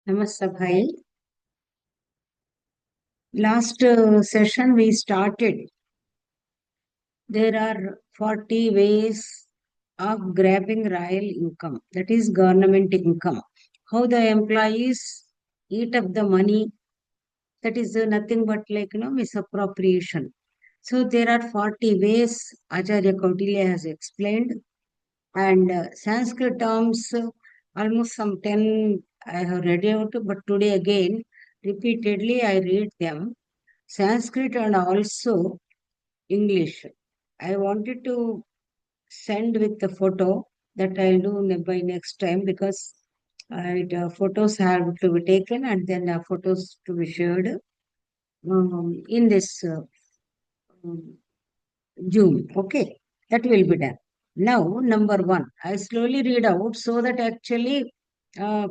Namaste Bhai. Last session we started. There are 40 ways of grabbing royal income, that is government income. How the employees eat up the money, that is nothing but like misappropriation. So there are 40 ways Acharya Kautilya has explained, and Sanskrit terms almost some 10 I have read out, but today again repeatedly I read them. Sanskrit and also English. I wanted to send with the photo that I'll do by next time because photos have to be taken and then photos to be shared in this um, Zoom. Okay, that will be done. Now, number one, I slowly read out so that actually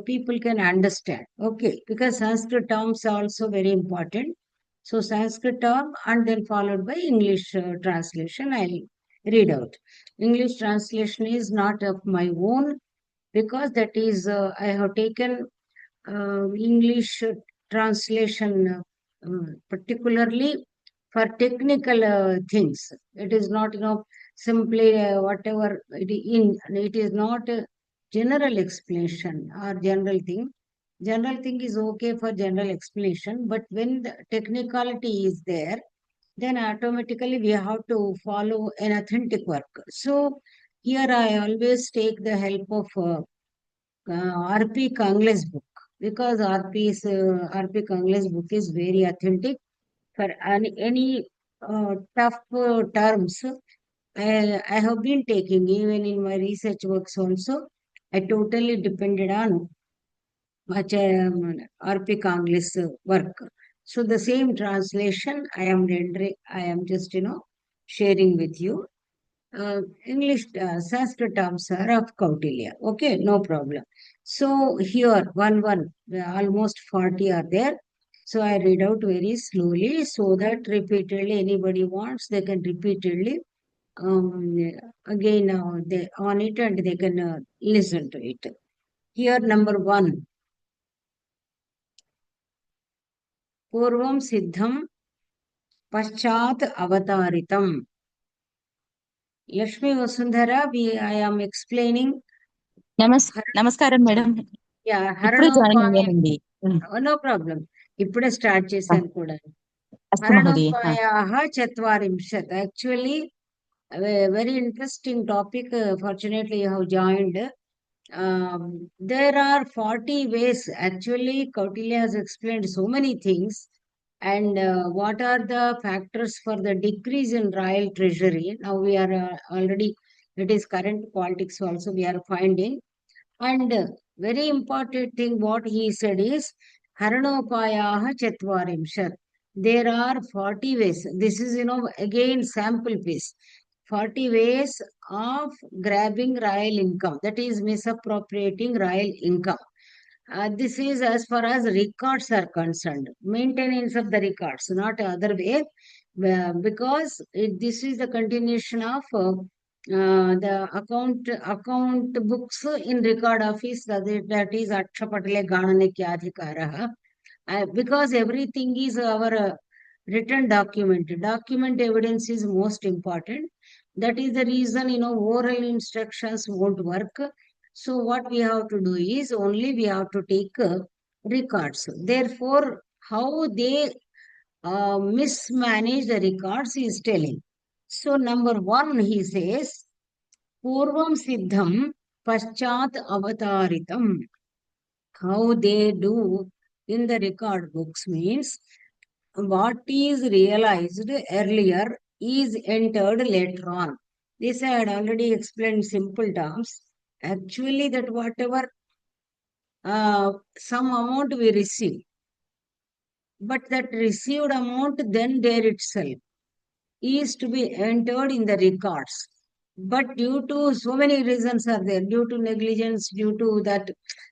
people can understand. Okay, because Sanskrit terms are also very important. So, Sanskrit term and then followed by English translation, I'll read out. English translation is not of my own because that is, I have taken English translation particularly for technical things. It is not, simply whatever it is not a general explanation or general thing. General thing is okay for general explanation, but when the technicality is there, then automatically we have to follow an authentic work. So here I always take the help of R.P. Kangle's book because R.P. Kangle's book is very authentic for any tough terms. I have been taking even in my research works also. I totally depended on R.P. Kangle's work. So the same translation I am rendering. I am just sharing with you. English Sanskrit terms are of Kautilya. Okay, no problem. So here, almost 40 are there. So I read out very slowly so that repeatedly anybody wants, they can repeatedly again they on it and they can listen to it. Here, number one, Purvam Siddham Paschat Avataritam. Yashmi Vasundhara, I am explaining. నమస్కారం madam. Yeah, ఇప్పుడే join Haranopaya. అయ్యానండి. No problem. ఇప్పుడే start చేశాను కూడా. అస్తు మహోదయ. హరణోపాయాః చత్వారింశత్. Actually, a very interesting topic. Fortunately, you have joined. There are 40 ways. Actually, Kautilya has explained so many things. And what are the factors for the decrease in royal treasury? Now we are already, it is current politics also we are finding. And very important thing what he said is Haranopayaha Chatvarimshat. There are 40 ways. This is, again sample piece. 40 ways of grabbing royal income. That is misappropriating royal income. This is as far as records are concerned. Maintenance of the records, not other way. Because this is the continuation of the account books in record office, that is Akshapatale Gananikyadhikaraha. Because everything is our written document. Document evidence is most important. That is the reason, oral instructions won't work. So what we have to do is only we have to take records. Therefore, how they mismanage the records is telling. So number one, he says, Purvam Siddham Paschat Avataritam. How they do in the record books means what is realized earlier is entered later on. This I had already explained in simple terms. Actually, that whatever some amount we receive, but that received amount then there itself is to be entered in the records. But due to so many reasons are there, due to negligence, due to that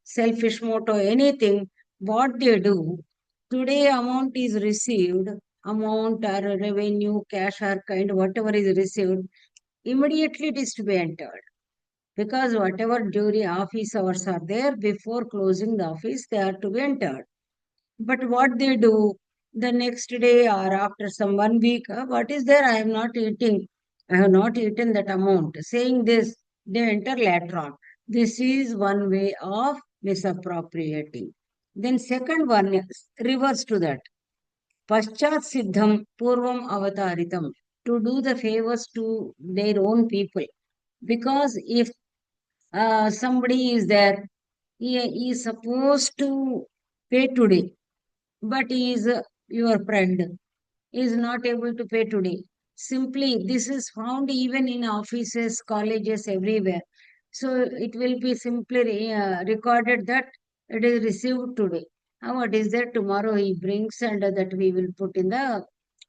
selfish motive, anything, what they do, today amount is received, amount or revenue, cash or kind, whatever is received, immediately it is to be entered. because whatever during office hours are there, before closing the office, they are to be entered. But what they do the next day or after some 1 week, what is there? I am not eating. I have not eaten that amount. Saying this, they enter later on. This is one way of misappropriating. Then second one is reverse to that. Paschat Siddham Purvam Avataritam. To do the favors to their own people. Because if somebody is there, he is supposed to pay today, but he is your friend, is not able to pay today. Simply, this is found even in offices, colleges, everywhere. So it will be simply recorded that it is received today. What is there tomorrow he brings, and that we will put in the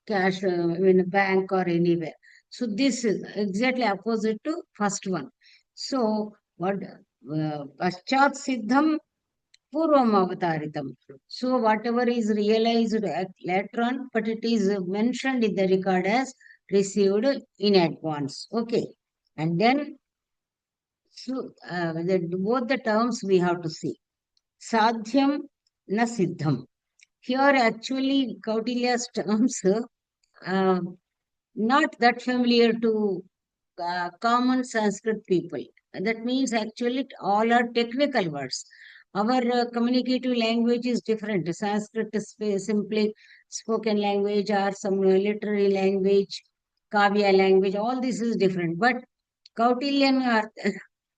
cash in a bank or anywhere. So this is exactly opposite to first one. So what Paschat Siddham Purvam Avataritam. So whatever is realized later on, but it is mentioned in the record as received in advance. Okay. And then both the terms we have to see. Sadhyam na siddham. Here actually Kautilya's terms uh, not that familiar to common Sanskrit people. That means actually all are technical words. Our communicative language is different. Sanskrit is simply spoken language or some literary language, Kavya language, all this is different. But Kautilyan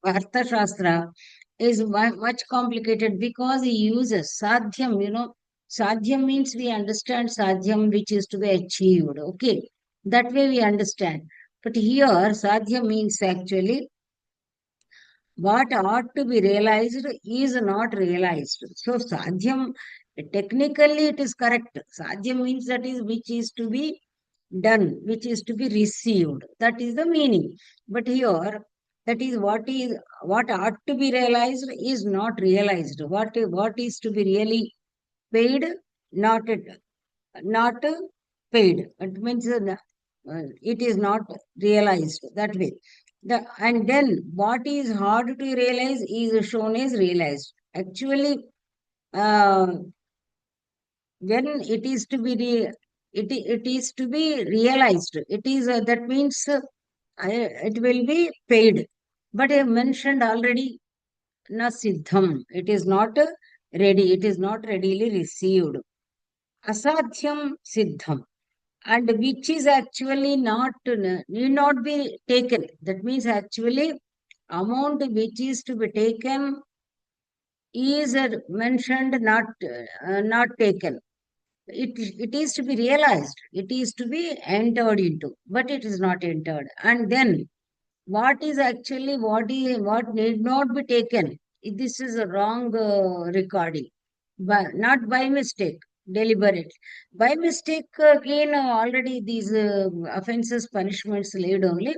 Artha Shastra is much complicated because he uses sadhyam, sadhyam means we understand sadhyam which is to be achieved. Okay. That way we understand. But here, sadhya means actually what ought to be realized is not realized. So, sadhyam, technically it is correct. Sadhyam means that is which is to be done, which is to be received. That is the meaning. But here, that is what ought to be realized is not realized. What is to be really paid, not not paid. It means it is not realized that way. And then what is hard to realize is shown as realized. Actually, uh, when it is to be it is to be realized. It is that means it will be paid. But I mentioned already na siddham. It is not ready. It is not readily received. Asadhyam siddham, and which is actually not need not be taken. That means actually amount which is to be taken is mentioned, not taken. It is to be realized. It is to be entered into, but it is not entered. And then what is actually what need not be taken? This is a wrong recording, but not by mistake, deliberate. By mistake, again, already these offenses, punishments laid only.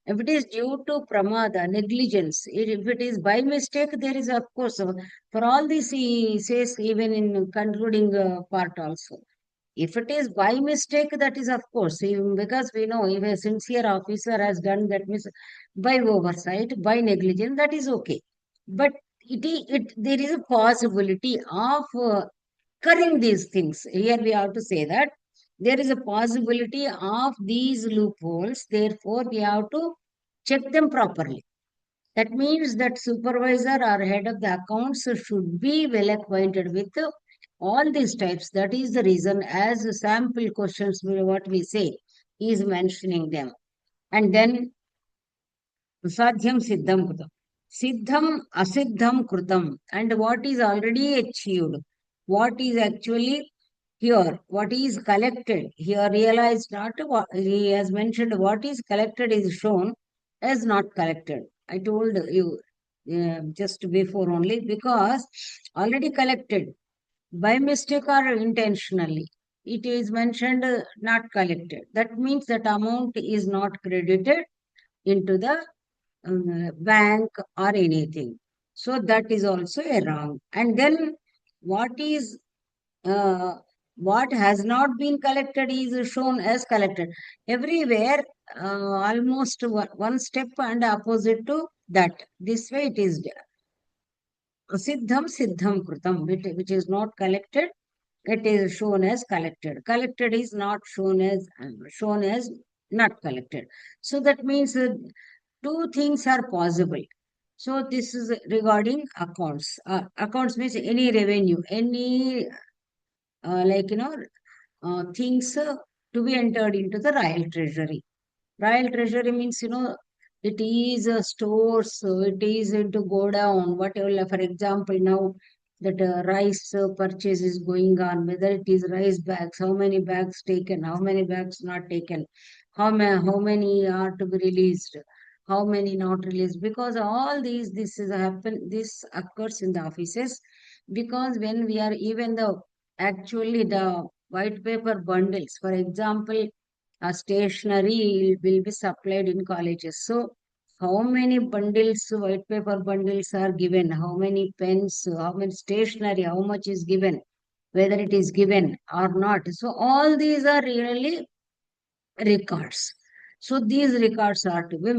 If it is due to pramada, negligence, if it is by mistake, there is, of course, for all this he says even in concluding part also. If it is by mistake, that is of course, even because we know if a sincere officer has done that, means by oversight, by negligence, that is okay. But there is a possibility of occurring these things. Here we have to say that there is a possibility of these loopholes. Therefore, we have to check them properly. That means that supervisor or head of the accounts should be well acquainted with all these types. That is the reason, as sample questions, what we say, is mentioning them. And then sadhyam siddham krutam. Siddham asiddham krutam. And what is already achieved, what is actually here, what is collected. Here realized not what he has mentioned, what is collected is shown as not collected. I told you just before only, because already collected by mistake or intentionally. It is mentioned not collected. That means that amount is not credited into the bank or anything. So that is also a wrong. And then what is uh, what has not been collected is shown as collected. Everywhere, almost one step and opposite to that. This way it is siddham kritam, which is not collected, it is shown as collected. Collected is not shown as not collected. So that means two things are possible. So this is regarding accounts. Accounts means any revenue, any like things to be entered into the royal treasury. Royal treasury means, it is stores, it is to go down, whatever. For example, now that rice purchase is going on, whether it is rice bags, how many bags taken, how many bags not taken, how many are to be released, how many not released. Because all these, this occurs in the offices. Because when we are even actually the white paper bundles, for example, stationery will be supplied in colleges. So, how many bundles, white paper bundles are given? How many pens, how many stationery, how much is given, whether it is given or not. So, all these are really records. So, these records are to be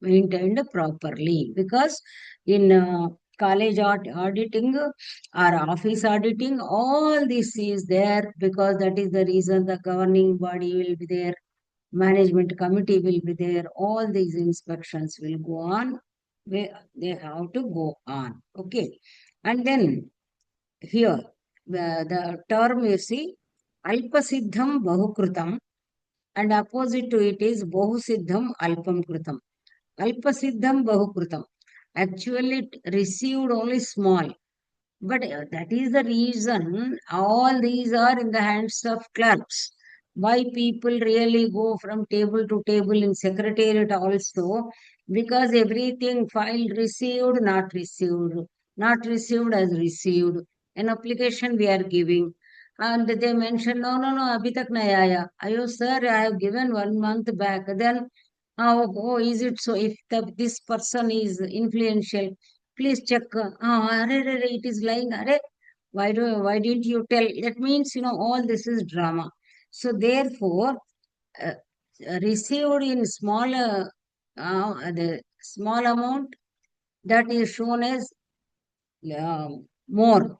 maintained properly, because in college auditing or office auditing, all this is there, because that is the reason the governing body will be there, management committee will be there, all these inspections will go on. They have to go on. Okay. And then here, the term you see, Alpasiddham Bahukrutam, and opposite to it is Bahusiddham Alpam Kritam. Alpasiddham Bahukrutam. Actually, it received only small. But that is the reason all these are in the hands of clerks. Why people really go from table to table in secretariat also, because everything file received, not received as received. An application we are giving. And they mention, no, abhi tak nahi aaya. Ayo, sir, I have given 1 month back. Then, is it so? If this person is influential, please check. It is lying. Why didn't you tell? That means, all this is drama. So therefore, uh, received in the small amount, that is shown as more,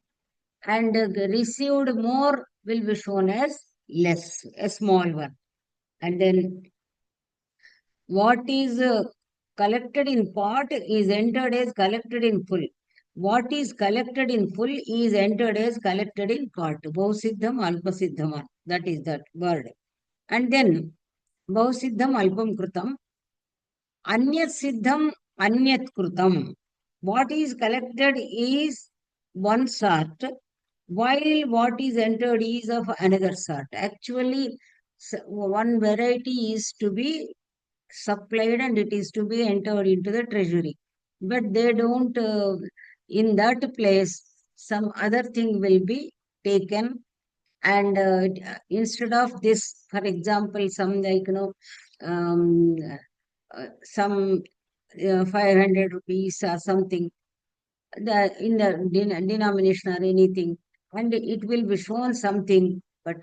and received more will be shown as less, a small one. And then what is collected in part is entered as collected in full. What is collected in full is entered as collected in part. Bhavusiddham, Alpasiddham. That is that word. And then Bhavusiddham, Alpam Kritam. Anyat Siddham, Anyat Kritam. What is collected is one sort, while what is entered is of another sort. Actually, one variety is to be supplied and it is to be entered into the treasury. But they don't, in that place, some other thing will be taken, and instead of this, for example, some like, some 500 rupees or something, in the denomination or anything, and it will be shown something, but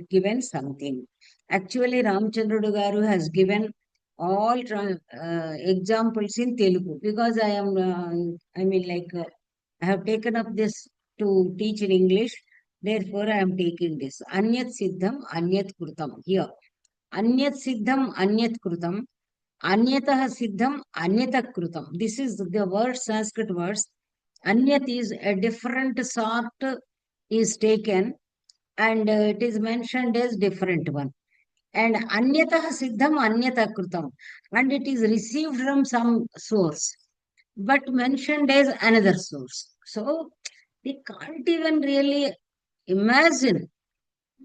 given something. Actually, Ramchandra Garu has given all examples in Telugu, because I mean, like, I have taken up this to teach in English. Therefore, I am taking this. Anyat Siddham, Anyat Krutam. Here, Anyat Siddham, Anyat Krutam. Anyatah Siddham, Anyatah Krutam. This is the word, Sanskrit words. Anyat is a different sort is taken, and it is mentioned as different one. And Anyatah Siddham, Anyatah Krutam. And it is received from some source, but mentioned as another source. So we can't even really imagine.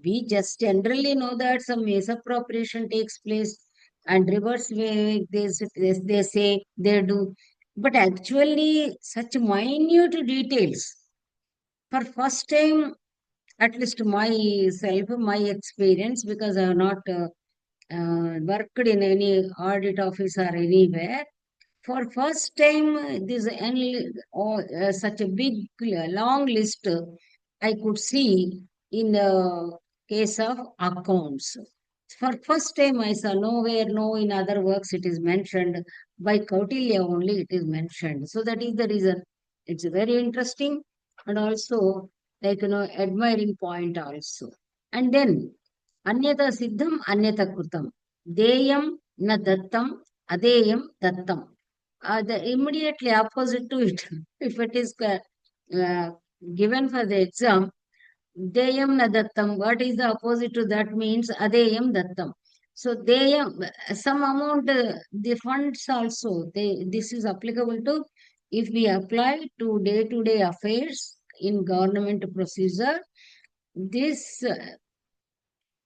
We just generally know that some misappropriation takes place, and reverse way they say they do. But actually, such minute details, for first time, at least myself, my experience, because I have not worked in any audit office or anywhere. For first time, such a big, long list I could see in the case of accounts. For first time I saw nowhere, no in other works it is mentioned. By Kautilya only it is mentioned. So that is the reason. It's very interesting and also admiring point also. And then Anyata Siddham, Anyata Krutam. Deyam na Dattam, Adeyam Dattam. The immediately opposite to it. If it is uh, given for the exam, Deyam na Dattam. What is the opposite to that means Adeyam Dattam. So Deyam, some amount, the funds also, this is applicable to if we apply to day-to-day affairs in government procedure. This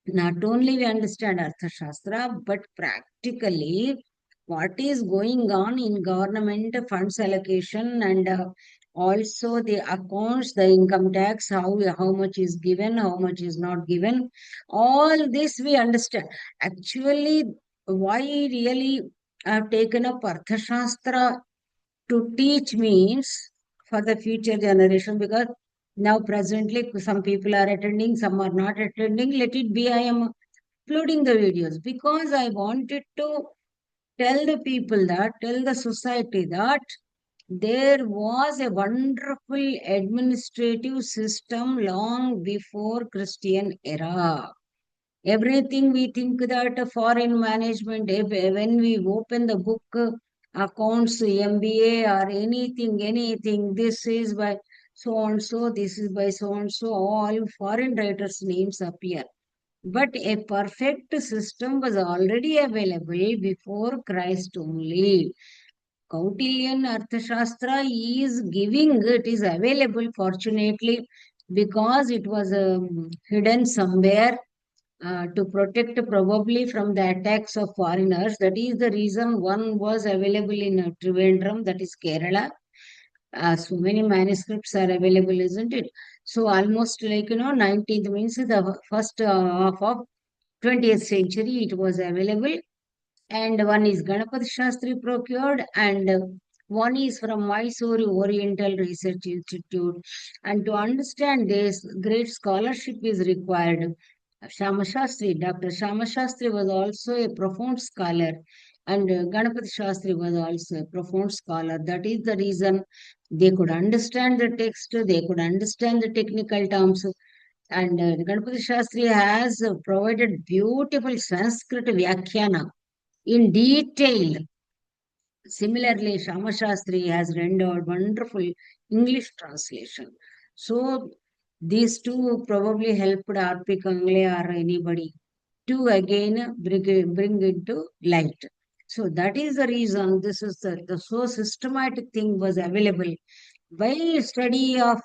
not only we understand Arthashastra, but practically what is going on in government funds allocation and also the accounts, the income tax, how much is given, how much is not given. All this we understand. Actually, why really I have taken up Arthashastra to teach means for the future generation, because now presently some people are attending, some are not attending. Let it be, I am uploading the videos because I wanted to tell the people that, tell the society that there was a wonderful administrative system long before Christian era. Everything we think that foreign management, when we open the book, accounts, MBA or anything, this is by so and so, this is by so and so, all foreign writers' names appear. But a perfect system was already available before Christ only. Kautilyan Arthashastra is giving, it is available fortunately because it was hidden somewhere to protect probably from the attacks of foreigners. That is the reason one was available in Trivandrum, that is Kerala. So many manuscripts are available, isn't it? So almost 19th means the first half of 20th century it was available. And one is Ganapati Shastri procured, and one is from Mysore Oriental Research Institute. And to understand this, great scholarship is required. Shama Shastri, Dr. Shama Shastri was also a profound scholar, and Ganapati Shastri was also a profound scholar. That is the reason they could understand the text, they could understand the technical terms. And Ganapati Shastri has provided beautiful Sanskrit Vyakhyana in detail. Similarly, Shama Shastri has rendered wonderful English translation. So these two probably helped R.P. Kangle or anybody to again bring into light. So that is the reason this is the so systematic thing was available. While study of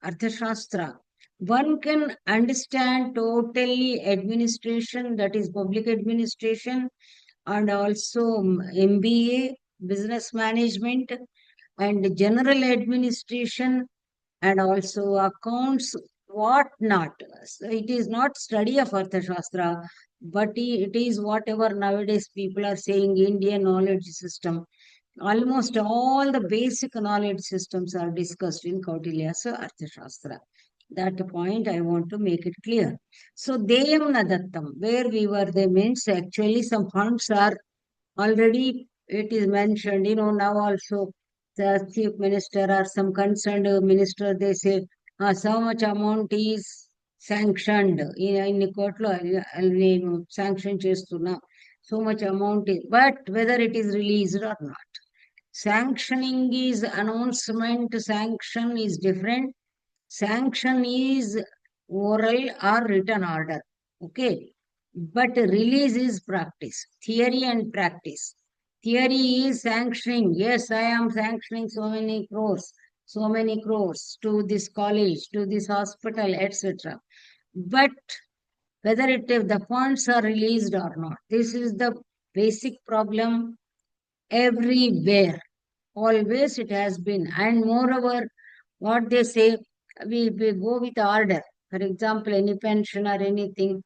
Arthashastra, one can understand totally administration, that is public administration, and also MBA, business management, and general administration, and also accounts, what not. So it is not study of Arthashastra, but it is whatever nowadays people are saying Indian knowledge system. Almost all the basic knowledge systems are discussed in Kautilya's Arthashastra. That point I want to make it clear. So Deyam Nadattam, where we were, they means actually some funds are already, it is mentioned, now also the chief minister or some concerned minister, they say, so much amount is sanctioned in the court లో sanction చేస్తున్నా, so much amount is, but whether it is released or not. Sanctioning is announcement, sanction is different. Sanction is oral or written order. Okay. But release is practice, theory and practice. Theory is sanctioning. Yes, I am sanctioning so many crores to this college, to this hospital, etc. But whether if the funds are released or not, this is the basic problem everywhere. Always it has been. And moreover, what they say, we go with order. For example, any pension or anything.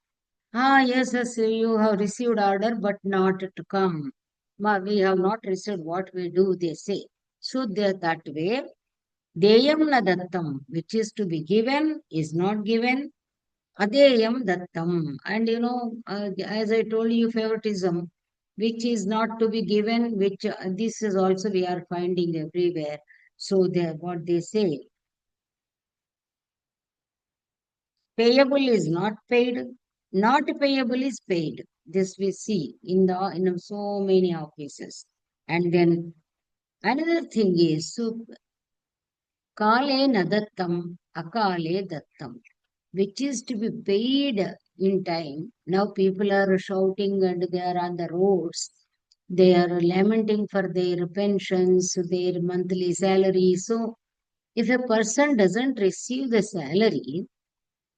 Yes, you have received order, but not to come. We have not received, what we do, they say. So that way, Deyam Nadattam, which is to be given, is not given. Adeyam Dattam. And as I told you, favoritism, which is not to be given, which this is also we are finding everywhere. So what they say, payable is not paid, not payable is paid. This we see in so many offices. And then another thing is, so kale nadattam, akale dattam, which is to be paid in time. Now people are shouting and they are on the roads. They are lamenting for their pensions, their monthly salary. So if a person doesn't receive the salary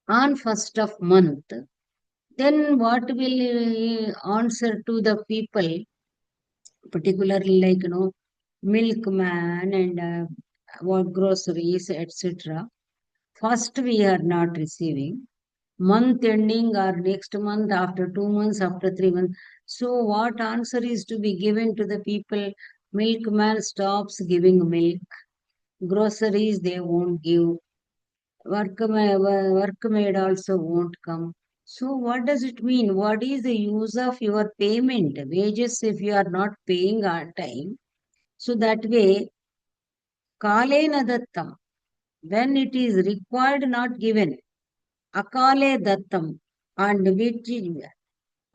on first of month, then what will answer to the people, particularly like milkman and what groceries, etc. First, we are not receiving. Month ending or next month, after 2 months, after 3 months. So, what answer is to be given to the people? Milkman stops giving milk. Groceries they won't give. Workmaid also won't come. So, what does it mean? What is the use of your payment? Wages if you are not paying on time. So, that way, kalena dattam, when it is required, not given. Akale Dattam, and which is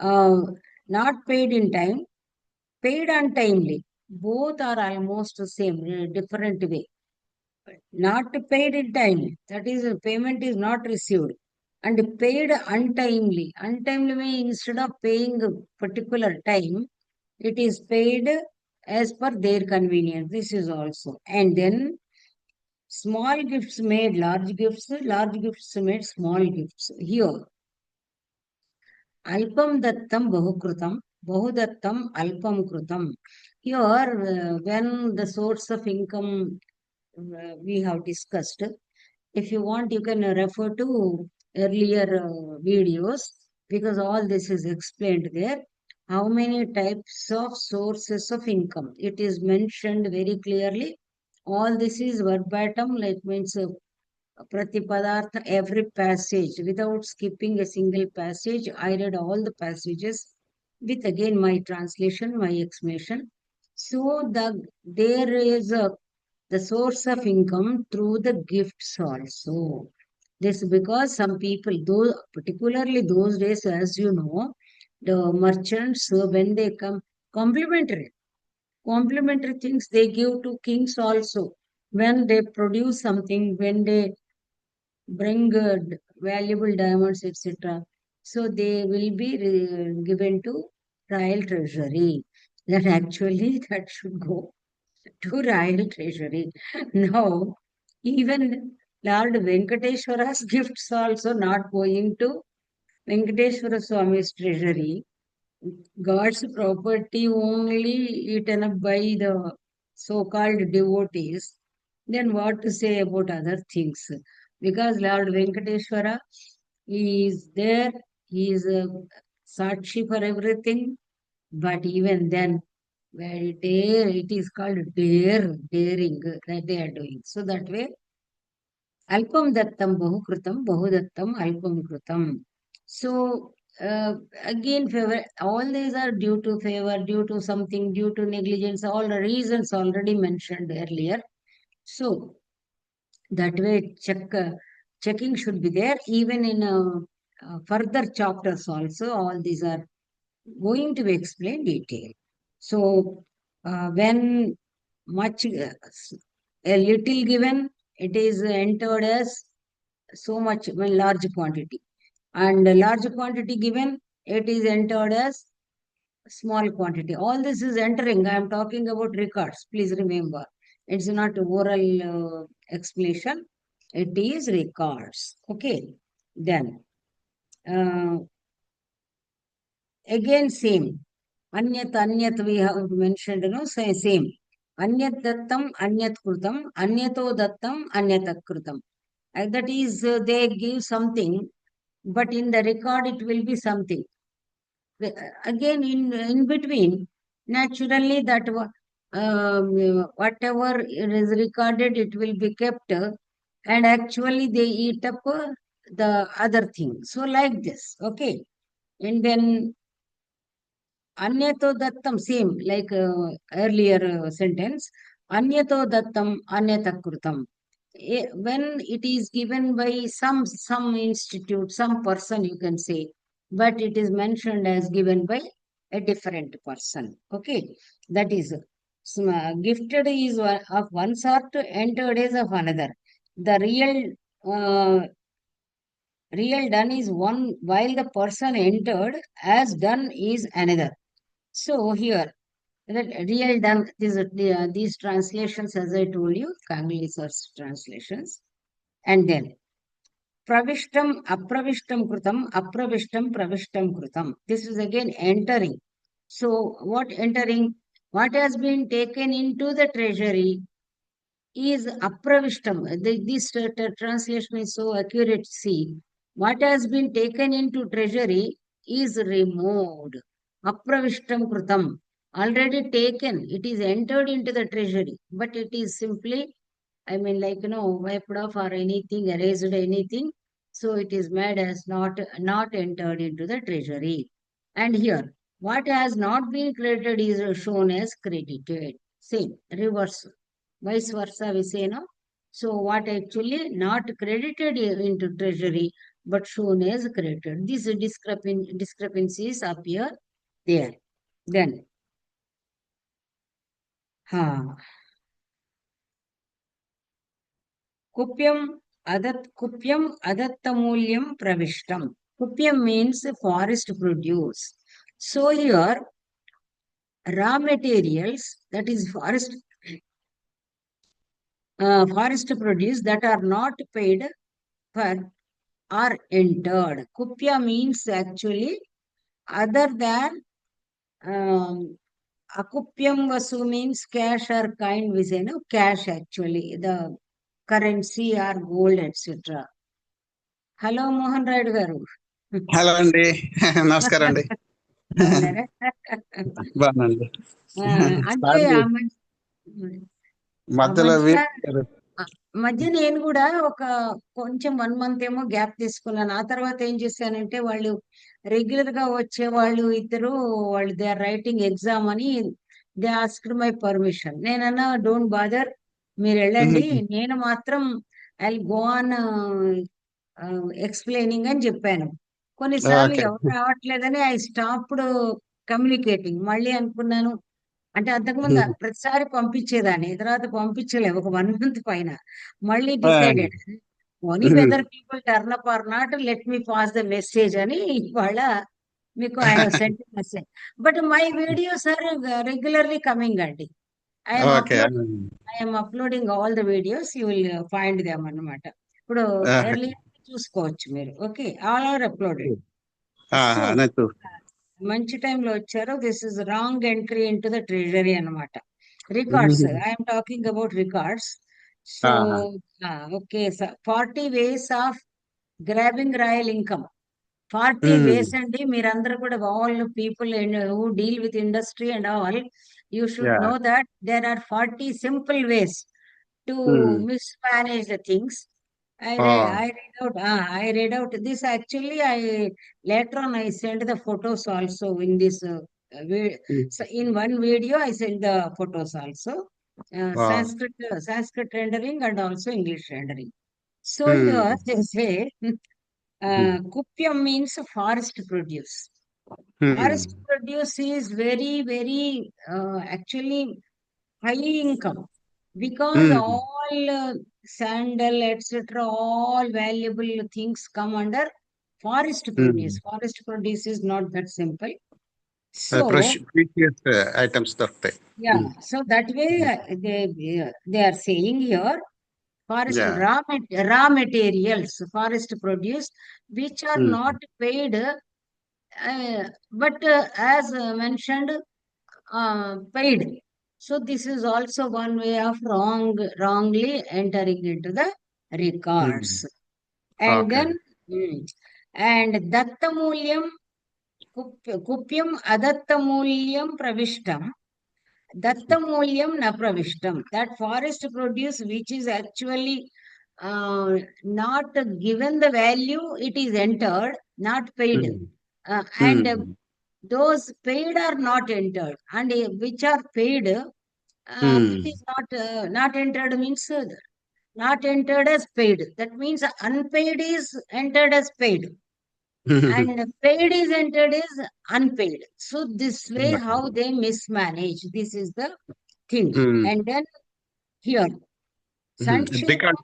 uh, not paid in time, paid untimely. Both are almost the same, in a different way. Not paid in time, that is, payment is not received. And paid untimely. Untimely means instead of paying a particular time, it is paid as per their convenience. This is also. And then small gifts made large gifts made small gifts. Here, Alpam dattam bahukrutam, bahudattam alpam krutam. Here, when the source of income we have discussed, if you want, you can refer to earlier videos because all this is explained there. How many types of sources of income? It is mentioned very clearly. All this is verbatim, like means Pratipadartha, every passage without skipping a single passage. I read all the passages with again my translation, my explanation. So there is the source of income through the gifts also. This because some people, those particularly those days, as you know, the merchants when they come complimentary things they give to kings also when they produce something, when they bring valuable diamonds, etc. So they will be given to royal treasury. That actually that should go to royal treasury. Now, even Lord Venkateshwara's gifts also not going to Venkateshwara Swami's treasury. God's property only eaten up by the so-called devotees, then what to say about other things? Because Lord Venkateshwara, he is there, he is a Sakshi for everything, but even then, very dare, it is called daring that they are doing. So that way, Alpam dattam bahudattam alpam krutam. So again, favor, all these are due to favor, due to something, due to negligence, all the reasons already mentioned earlier. So that way, checking should be there. Even in further chapters also, all these are going to be explained detail. So when much a little given, it is entered as so much when large quantity, and a large quantity given, it is entered as small quantity. All this is entering. I am talking about records. Please remember, it's not oral explanation. It is records. Okay. Then uh, again same. Anyat we have mentioned. Same. Anyat dattam, anyat krutam, anyato dattam, anyat krutam. That is, they give something, but in the record it will be something. Again, in between, naturally whatever is recorded, it will be kept, and actually they eat up the other thing. So like this, okay. And then Anyato Dattam, same like earlier sentence. Anyato Dattam, Anyata Krutam. When it is given by some institute, some person, you can say, but it is mentioned as given by a different person. Okay, that is gifted is of one sort, entered is of another. The real done is one, while the person entered as done is another. So here, that real done, these translations, as I told you, Kangli's translations. And then pravishtam, apravishtam krutam, apravishtam, pravishtam krutam. This is again entering. So what entering? What has been taken into the treasury is apravishtam. This translation is so accurate. See, what has been taken into treasury is removed. Apravishtam krutam. Already taken. It is entered into the treasury, but it is simply, I mean, like, wiped off or anything, erased anything. So it is made as not entered into the treasury. And here, what has not been credited is shown as credited. Same, reverse, vice versa, we say, no? So what actually not credited into treasury, but shown as credited. These discrepancies appear there. Then, ha. Kupyam adattamulyam pravishtam. Kupyam means forest produce. So here, raw materials, that is forest produce that are not paid for are entered. Kupya means actually other than akupyam vasu means cash or kind, we say, no, cash actually, the currency or gold, etc. Hello, Mohan Rayudu garu. Hello అండి నమస్కారం అండి బాగున్నారా? బాగున్నాండి అంటే ఆ మధ్యలో మధ్య నేను కూడా ఒక కొంచెం 1 month ఏమో గ్యాప్ తీసుకున్నాను. ఆ తర్వాత ఏం చేశానంటే, వాళ్ళు రెగ్యులర్ గా వచ్చే వాళ్ళు ఇద్దరు, వాళ్ళు దే ఆర్ రైటింగ్ ఎగ్జామ్ అని దే ఆస్క్డ్ మై పర్మిషన్. నేనన్నా డోంట్ బాదర్, మీరు వెళ్ళండి, నేను మాత్రం ఐ గో ఆన్ ఎక్స్ప్లెయినింగ్ అని చెప్పాను. కొన్నిసార్లు ఎవరు రావట్లేదని ఐ స్టాప్డ్ కమ్యూనికేటింగ్. మళ్ళీ అనుకున్నాను, అంటే అంతకుముందు ప్రతిసారి పంపించేదాన్ని, తర్వాత పంపించలే ఒక 1 month పైన. మళ్ళీ decided, only whether people turn up or not, let me pass the message అని ఇవాళ మీకు I have sent message. But my videos are regularly coming అండి. I'm uploading all the videos, you will find them అన్నమాట. ఇప్పుడు early చూసుకోవచ్చు మీరు. Okay, all are uploaded. మంచి టైంలో వచ్చారు. This is wrong entry into the treasury అన్నమాట. Records, I'm talking about records. So okay, 40 ways of grabbing royal income. 40 ways అండి. మీరందరూ కూడా, all people who deal with industry and all, you should know that there are 40 simple ways to mismanage the things. I read out this. Actually, later on I sent the photos also in this. So in one video, I sent the photos also. Sanskrit rendering and also English rendering. So here they say, Kupyam means forest produce. Forest produce is very, very actually high income, because all sandal, etc., all valuable things come under forest produce. Forest produce is not that simple. So precious items దొరుకుతాయి. Yeah, so that way they are saying here, forest raw materials, forest produce, which are not paid, but as mentioned, paid. So this is also one way of wrongly entering into the records. And then and dattamulyam kupyam adattamulyam pravishtam, dattamulyam na pravishtam. That forest produce which is actually not given the value, it is entered, not paid. Hmm. And Hmm. those paid are not entered, and which are paid, Hmm. it is not entered means not entered as paid. That means unpaid is entered as paid, and paid is entered as unpaid. So this way, how they mismanage, this is the thing. Hmm. And then here, Record,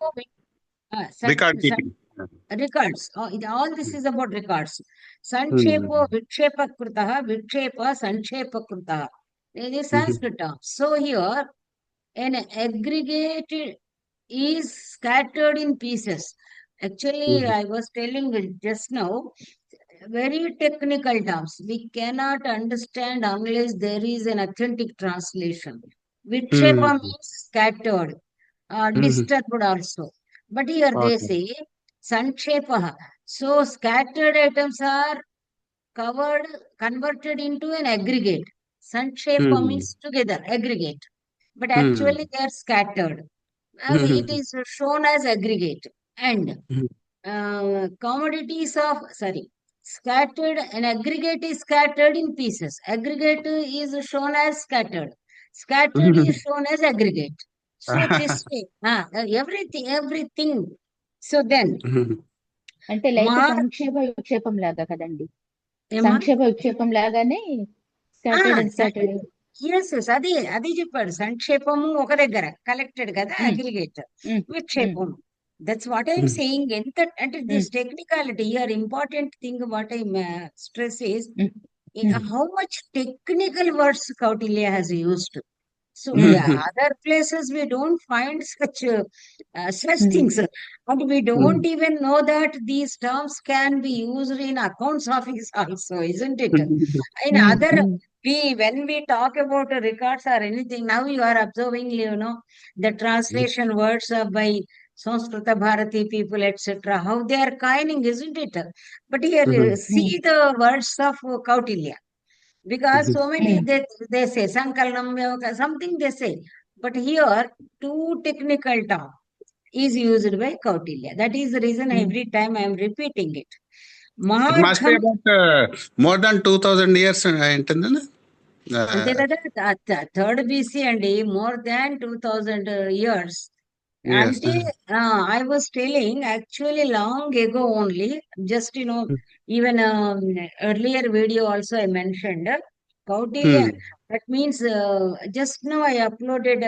Sankshepa, record keeping. records. All this is about records. Sankshepo Hmm. Vikshepa Krutaha, Vikshepa Sankshepa Krutaha. It is Sanskrit term. So here, an aggregate is scattered in pieces. Actually, I was telling just now, very technical terms. We cannot understand unless there is an authentic translation. Hmm. Vikshepa means scattered, Hmm. disturbed also. But here they Okay. say Sankshepaha. So scattered items are covered, converted into an aggregate. Sankshepa Hmm. means together, aggregate. But Hmm. actually they are scattered. It Hmm. is shown as aggregate. And Hmm. commodities of, sorry, scattered, an aggregate is scattered in pieces. Aggregate is shown as scattered. Scattered is shown as aggregate. So this way, everything. So then, అంటే like Maha, సంక్షేప విక్షేపం లాగా కదండి. Emma? సంక్షేప విక్షేపం లాగానే scattered and scattered. Yes అది చెప్పాడు. సంక్షేపము ఒక దగ్గర collected కదా, aggregate. విక్షేపం, దట్స్ వాట్ ఐఎమ్ సేయింగ్. ఎంత అంటే this technicality here, important thing what I stress is how much technical words Kautilya has used. So other places we don't find such things, and we don't even know that these terms can be used in accounts office also, isn't it? In other, when we talk about records or anything, now you are observing, the translation words by Sanskrita Bharati people, etc., how they are coining, isn't it? But here, see the words of Kautilya. Because so many they say Sankalanam, something they say. But here, too technical term is used by Kautilya. That is the reason every time I am repeating it. It must be Mahardham, about more than 2000 years ఉంటుందండి. అంతే కదా, third BC and more than 2000 years. Yes. Ante, I was telling actually long ago only, just even earlier video also I mentioned, Kautilya. That means just now I uploaded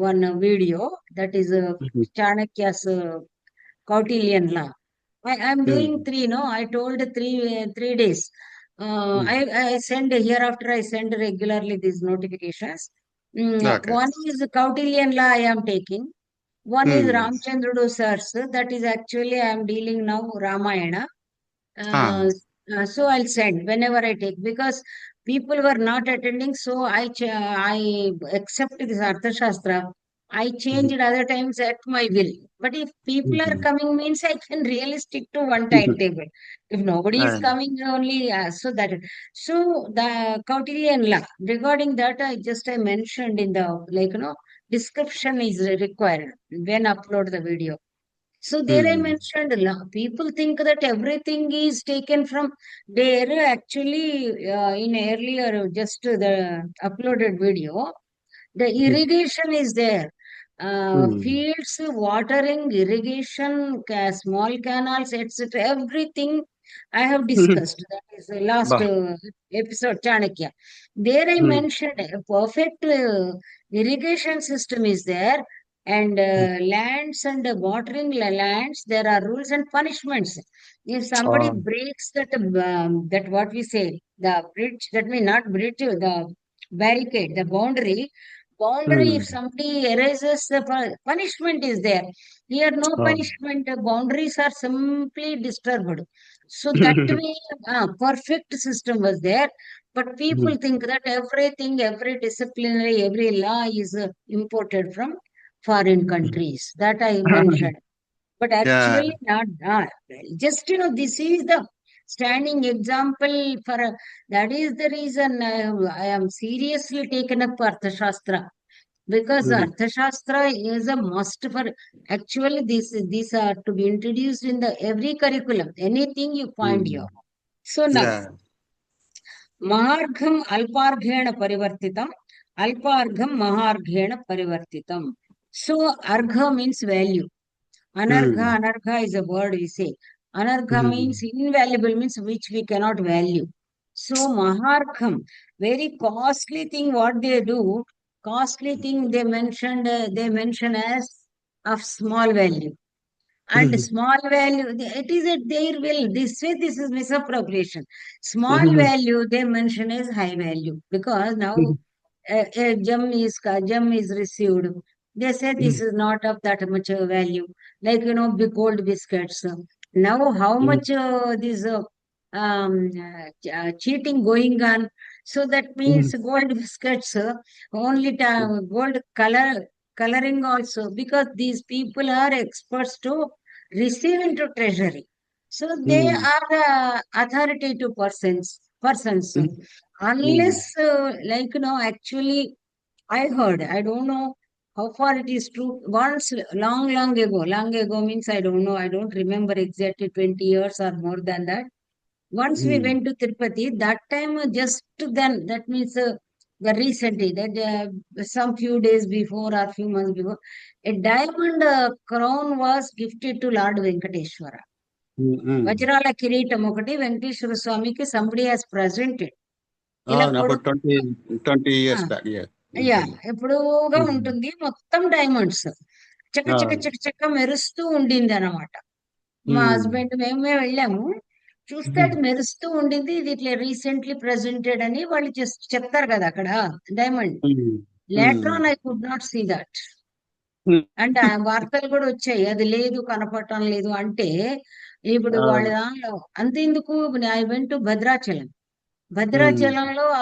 one video, that is Chanakya's Kautilyan law. I'm doing three, no? I told 3 days. I send hereafter, I send regularly these notifications. Okay. One is Kautilyan law I am taking. One is Ramchandrudu sir's. That is actually I am dealing now Ramayana. So I'll send whenever I take, because people were not attending. So I accept this Arthashastra. I changed other times at my will. But if people are coming, means I can really stick to one timetable. If nobody is coming, only so the Kautilyan law, regarding that, I mentioned in the description is required when upload the video. So there I mentioned, people think that everything is taken from there. Actually, in earlier, just the uploaded video, the irrigation is there. Fields, watering, irrigation, small canals, etc. Everything I have discussed. That is the last episode, Chanakya. There I mentioned a perfect irrigation system is there, and lands and watering lands, there are rules and punishments. If somebody breaks that what we say, the bridge, that means not bridge, the barricade, the boundary, if somebody erases the punishment is there. Here no punishment, boundaries are simply disturbed. So that way, perfect system was there. But people think that everything, every disciplinary, every law is imported from foreign countries. That I mentioned. But Yeah. actually not. Just, this is the standing example for, that is the reason I am seriously taken up Arthashastra. because Hmm. Arthashastra is a must for, actually these are to be introduced in the every curriculum, anything you find here. So now, Yeah. Mahargham Alparghena Parivartitam, Alpargham Maharghena Parivartitam. So Argha means value. Anargha, anargha is a word we say. Anargha means invaluable, means which we cannot value. So Mahargham, very costly thing what they do, costly thing they mention as of small value. And small value, it is at their will. This way, this is misappropriation. Small value they mention as high value because now a gem is received. They say this is not of that much value. Like big gold biscuits. Now how much this cheating going on? So that means gold biscuits only gold coloring also, because these people are experts to receive into treasury. So they are authoritative persons. Unless, actually, I heard, I don't know how far it is true. Once, long ago means I don't know, I don't remember exactly 20 years or more than that. Once we went to Tirupati, that time just then, that means the recently, that some few days before or few months before, a diamond crown was gifted to Lord Venkateshwara. వజ్రాల కిరీటం ఒకటి వెంకటేశ్వర స్వామికి somebody has presented. ఇలా about 20 years back. Yeah. Yeah ఎప్పుడుగా ఉంటుంది, మొత్తం diamonds చక్క చక్క చక్క చక్క మెరుస్తూ ఉండింది అనమాట. మా హస్బెండ్ మేమే వెళ్ళాము, చూస్తే అది మెరుస్తూ ఉండింది. ఇది ఇట్లా రీసెంట్లీ ప్రెసెంటెడ్ అని వాళ్ళు జస్ట్ చెప్తారు కదా అక్కడ diamond. Later on I could not see that. అంటే ఆ వార్తలు కూడా వచ్చాయి, అది లేదు, కనపడటం లేదు అంటే. ఇప్పుడు వాళ్ళ దానిలో అంతెందుకు, ఐ వెంట్ టు భద్రాచలం. భద్రాచలంలో ఆ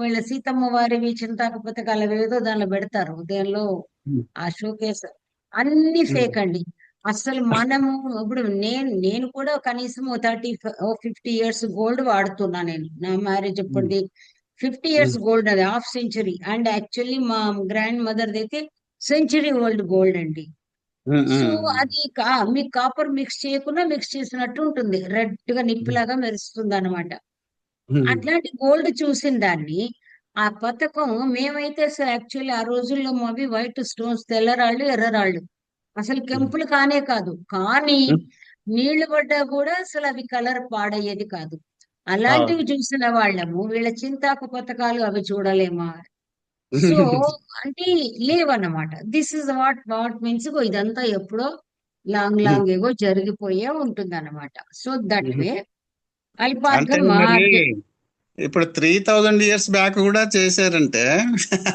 వీళ్ళ సీతమ్మ వారివి చింతాకు పథకాలు ఏదో దానిలో పెడతారు, దేనిలో ఆ షోకేస్ అన్ని ఫేక్ అండి. అసలు మనము ఇప్పుడు నేను కూడా కనీసం 50 ఇయర్స్ గోల్డ్ వాడుతున్నా. నేను నా మ్యారేజ్ అప్పటిది 50 ఇయర్స్ గోల్డ్, అది హాఫ్ సెంచరీ. అండ్ యాక్చువల్లీ మా గ్రాండ్ మదర్ అయితే సెంచరీ ఓల్డ్ గోల్డ్ అండి. సో అది మీకు కాపర్ మిక్స్ చేయకుండా మిక్స్ చేసినట్టు ఉంటుంది, రెడ్ గా నిప్పులాగా మెరుస్తుంది అనమాట. అట్లాంటి గోల్డ్ చూసిన దాన్ని, ఆ పథకం మేమైతే యాక్చువల్లీ ఆ రోజుల్లో మావి వైట్ స్టోన్స్, తెల్లరాళ్ళు ఎర్రరాళ్ళు, అసలు కెంపులు కానే కాదు. కానీ నీళ్లు పడ్డా కూడా అసలు అవి కలర్ పాడయ్యేది కాదు. అలాంటివి చూసిన వాళ్ళము, వీళ్ళ చింతాకు పథకాలు అవి చూడలేమా? సో అంటే లేవన్నమాట. దిస్ ఇస్ వాట్ మీన్స్ ఇదంతా ఎప్పుడో లాంగ్ ఏగో జరిగిపోయే ఉంటుంది అనమాట. సో దట్ వే అంటే అల్పార్ఘం మరి మహార్ఘ్యం. ఇప్పుడు 3000 years బ్యాక్ కూడా చేశారంటే,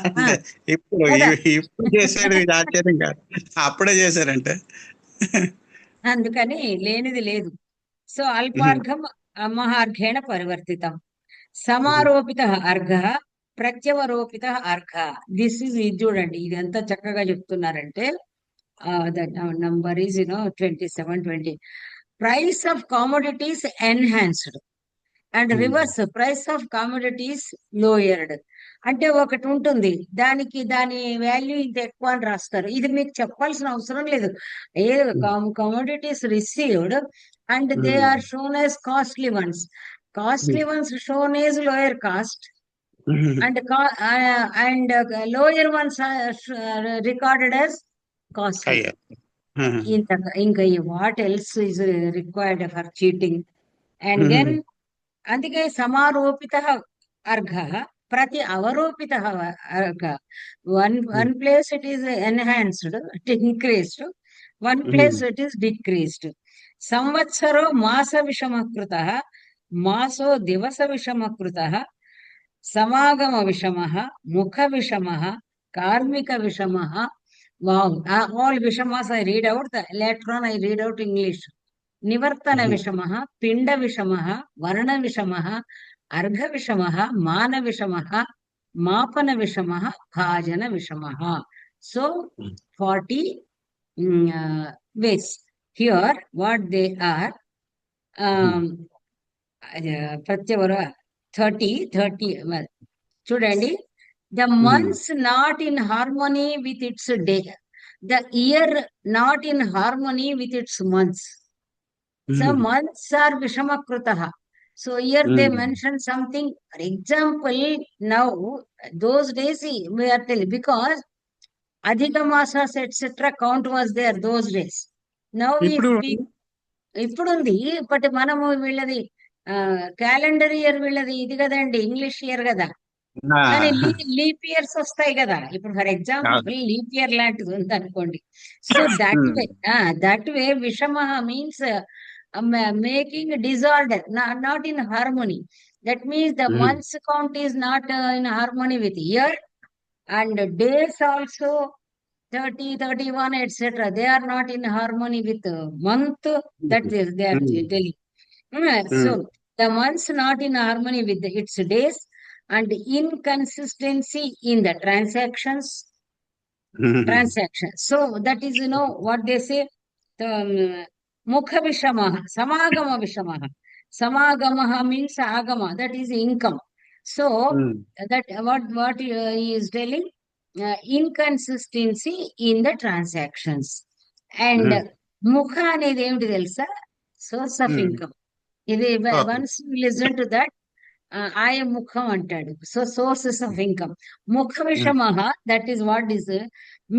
అంటే ఇప్పుడు కదా, ఇప్పుడు చేశాడు, ఇది ఆశ్చర్యం కాదు. అప్పుడే చేశారంటే. అందుకని లేనిది లేదు. సో అల్పార్ఘం మహార్ఘేణ పరివర్తితం. సమారోపిత అర్ఘ ప్రత్యవరోపిత అర్ఘ. దిస్ ఇస్, ఇది చూడండి, ఇది ఎంత చక్కగా చెప్తున్నారంటే number is 27, 20. Price of commodities enhanced and reverse price of commodities lowered. అంటే ఒకటి ఉంటుంది, దాని వాల్యూ ఇంత ఎక్కువ అని రాస్తారు. ఇది మీకు చెప్పాల్సిన అవసరం లేదు. ఏ commodities received and they are shown as costly ones. Costly ones shown as lower cost and lower ones are recorded as costly. ఇంకా what else is required for cheating? And then అందుకే సమారోపిత అర్ఘ ప్రతి అవరోపిత అర్ఘ. one place it is enhanced, it increased, one place it is decreased. సంవత్సరో మాస విషమకృత, మాసో దివస విషమకృత, సమాగమ విషమ, ముఖ విషమ, కార్మిక విషమ. Wow, all vishamas I read out. Later on I read out English. నివర్తన విషమ, పిండ విషమ, వర్ణ విషమ, అర్ఘ విషమ, మాన విషమ, మాపన విషమ, భాజన విషమ. So 40 ways. Here what they are, ప్రత్యవర 30 చూడండి. The months not in harmony with its day. The year not in harmony with its months. So months are Vishamakrutaha. So here they mention something. For example, now those days we are telling because Adhika Masas etc. count was there those days. Now we ఇప్పుడు speak. ఇప్పుడు ఉంది but మనము వీళ్ళది calendar year వీళ్ళది ఇది కదండి English year కదా. కానీ లీప్ ఇయర్స్ వస్తాయి కదా. ఇప్పుడు ఫర్ ఎగ్జాంపుల్ లీప్ ఇయర్ లాంటిది ఉంది అనుకోండి. సో దట్ వే విషమ means making disorder, not in harmony. That means the months count is not in harmony with year, and days also 30, 31, etc. They are not in harmony with month. That is they are telling. So the months not in harmony with its days, and inconsistency in the transactions. So that is, what they say, the mukha vishamaha, samagama vishamaha. Samagamaha means agama, that is income. So that what he is telling, inconsistency in the transactions. And mukha అనేది ఏమిటి తెలుసా? Source of income. ఇది once listen to that, ఆయ ముఖం అంటాడు. So sources of income. ముఖ విషమః, that is what is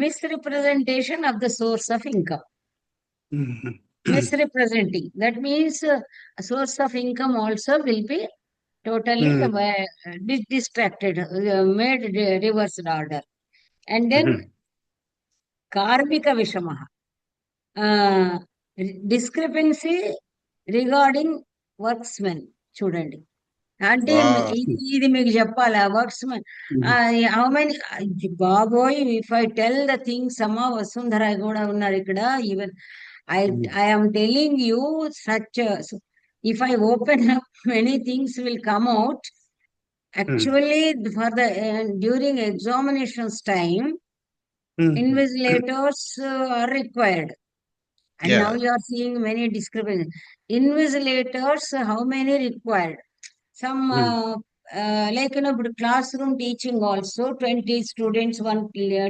misrepresentation of the source of income. Misrepresenting, that means a source of income also will be totally distracted, made reversed order. And then karmika vishamaha, discrepancy regarding worksmen. చూడండి, అంటే ఇది మీకు చెప్పాలా? వర్క్స్మెన్ how many, బాబోయ్, if I tell the things అమ్మా, వసుంధర కూడా ఉన్నారు ఇక్కడ. Even I am telling you such if I open up, many things will come out. Actually, for the during examinations time, invigilators are required. And now you are seeing many discrepancies. Invigilators, how many required? Some like classroom teaching also 20 students, one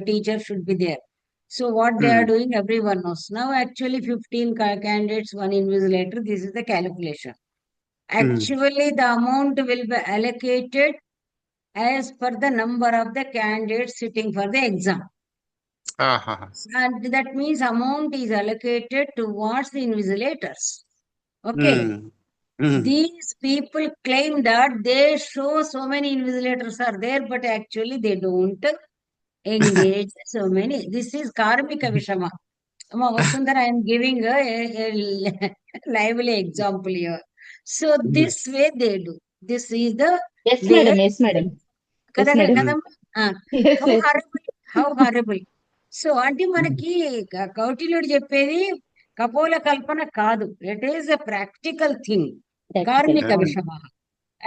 teacher should be there. So what they are doing, everyone knows. Now actually 15 candidates, one invigilator. This is the calculation. Actually the amount will be allocated as per the number of the candidates sitting for the exam. And that means amount is allocated towards the invigilators. Okay. These people claim that they show so many invigilators are there, but actually they don't engage so many. This is karmika vishama. Vasundhara, I am giving a lively example here. So this way they do. This is the Yes, madam. Yes, madam. Yes, madam. How horrible. So అంటే మనకి కౌటిల్యుడు చెప్పేది కపోల కల్పన కాదు. It is a practical thing. కార్మిక విషమ.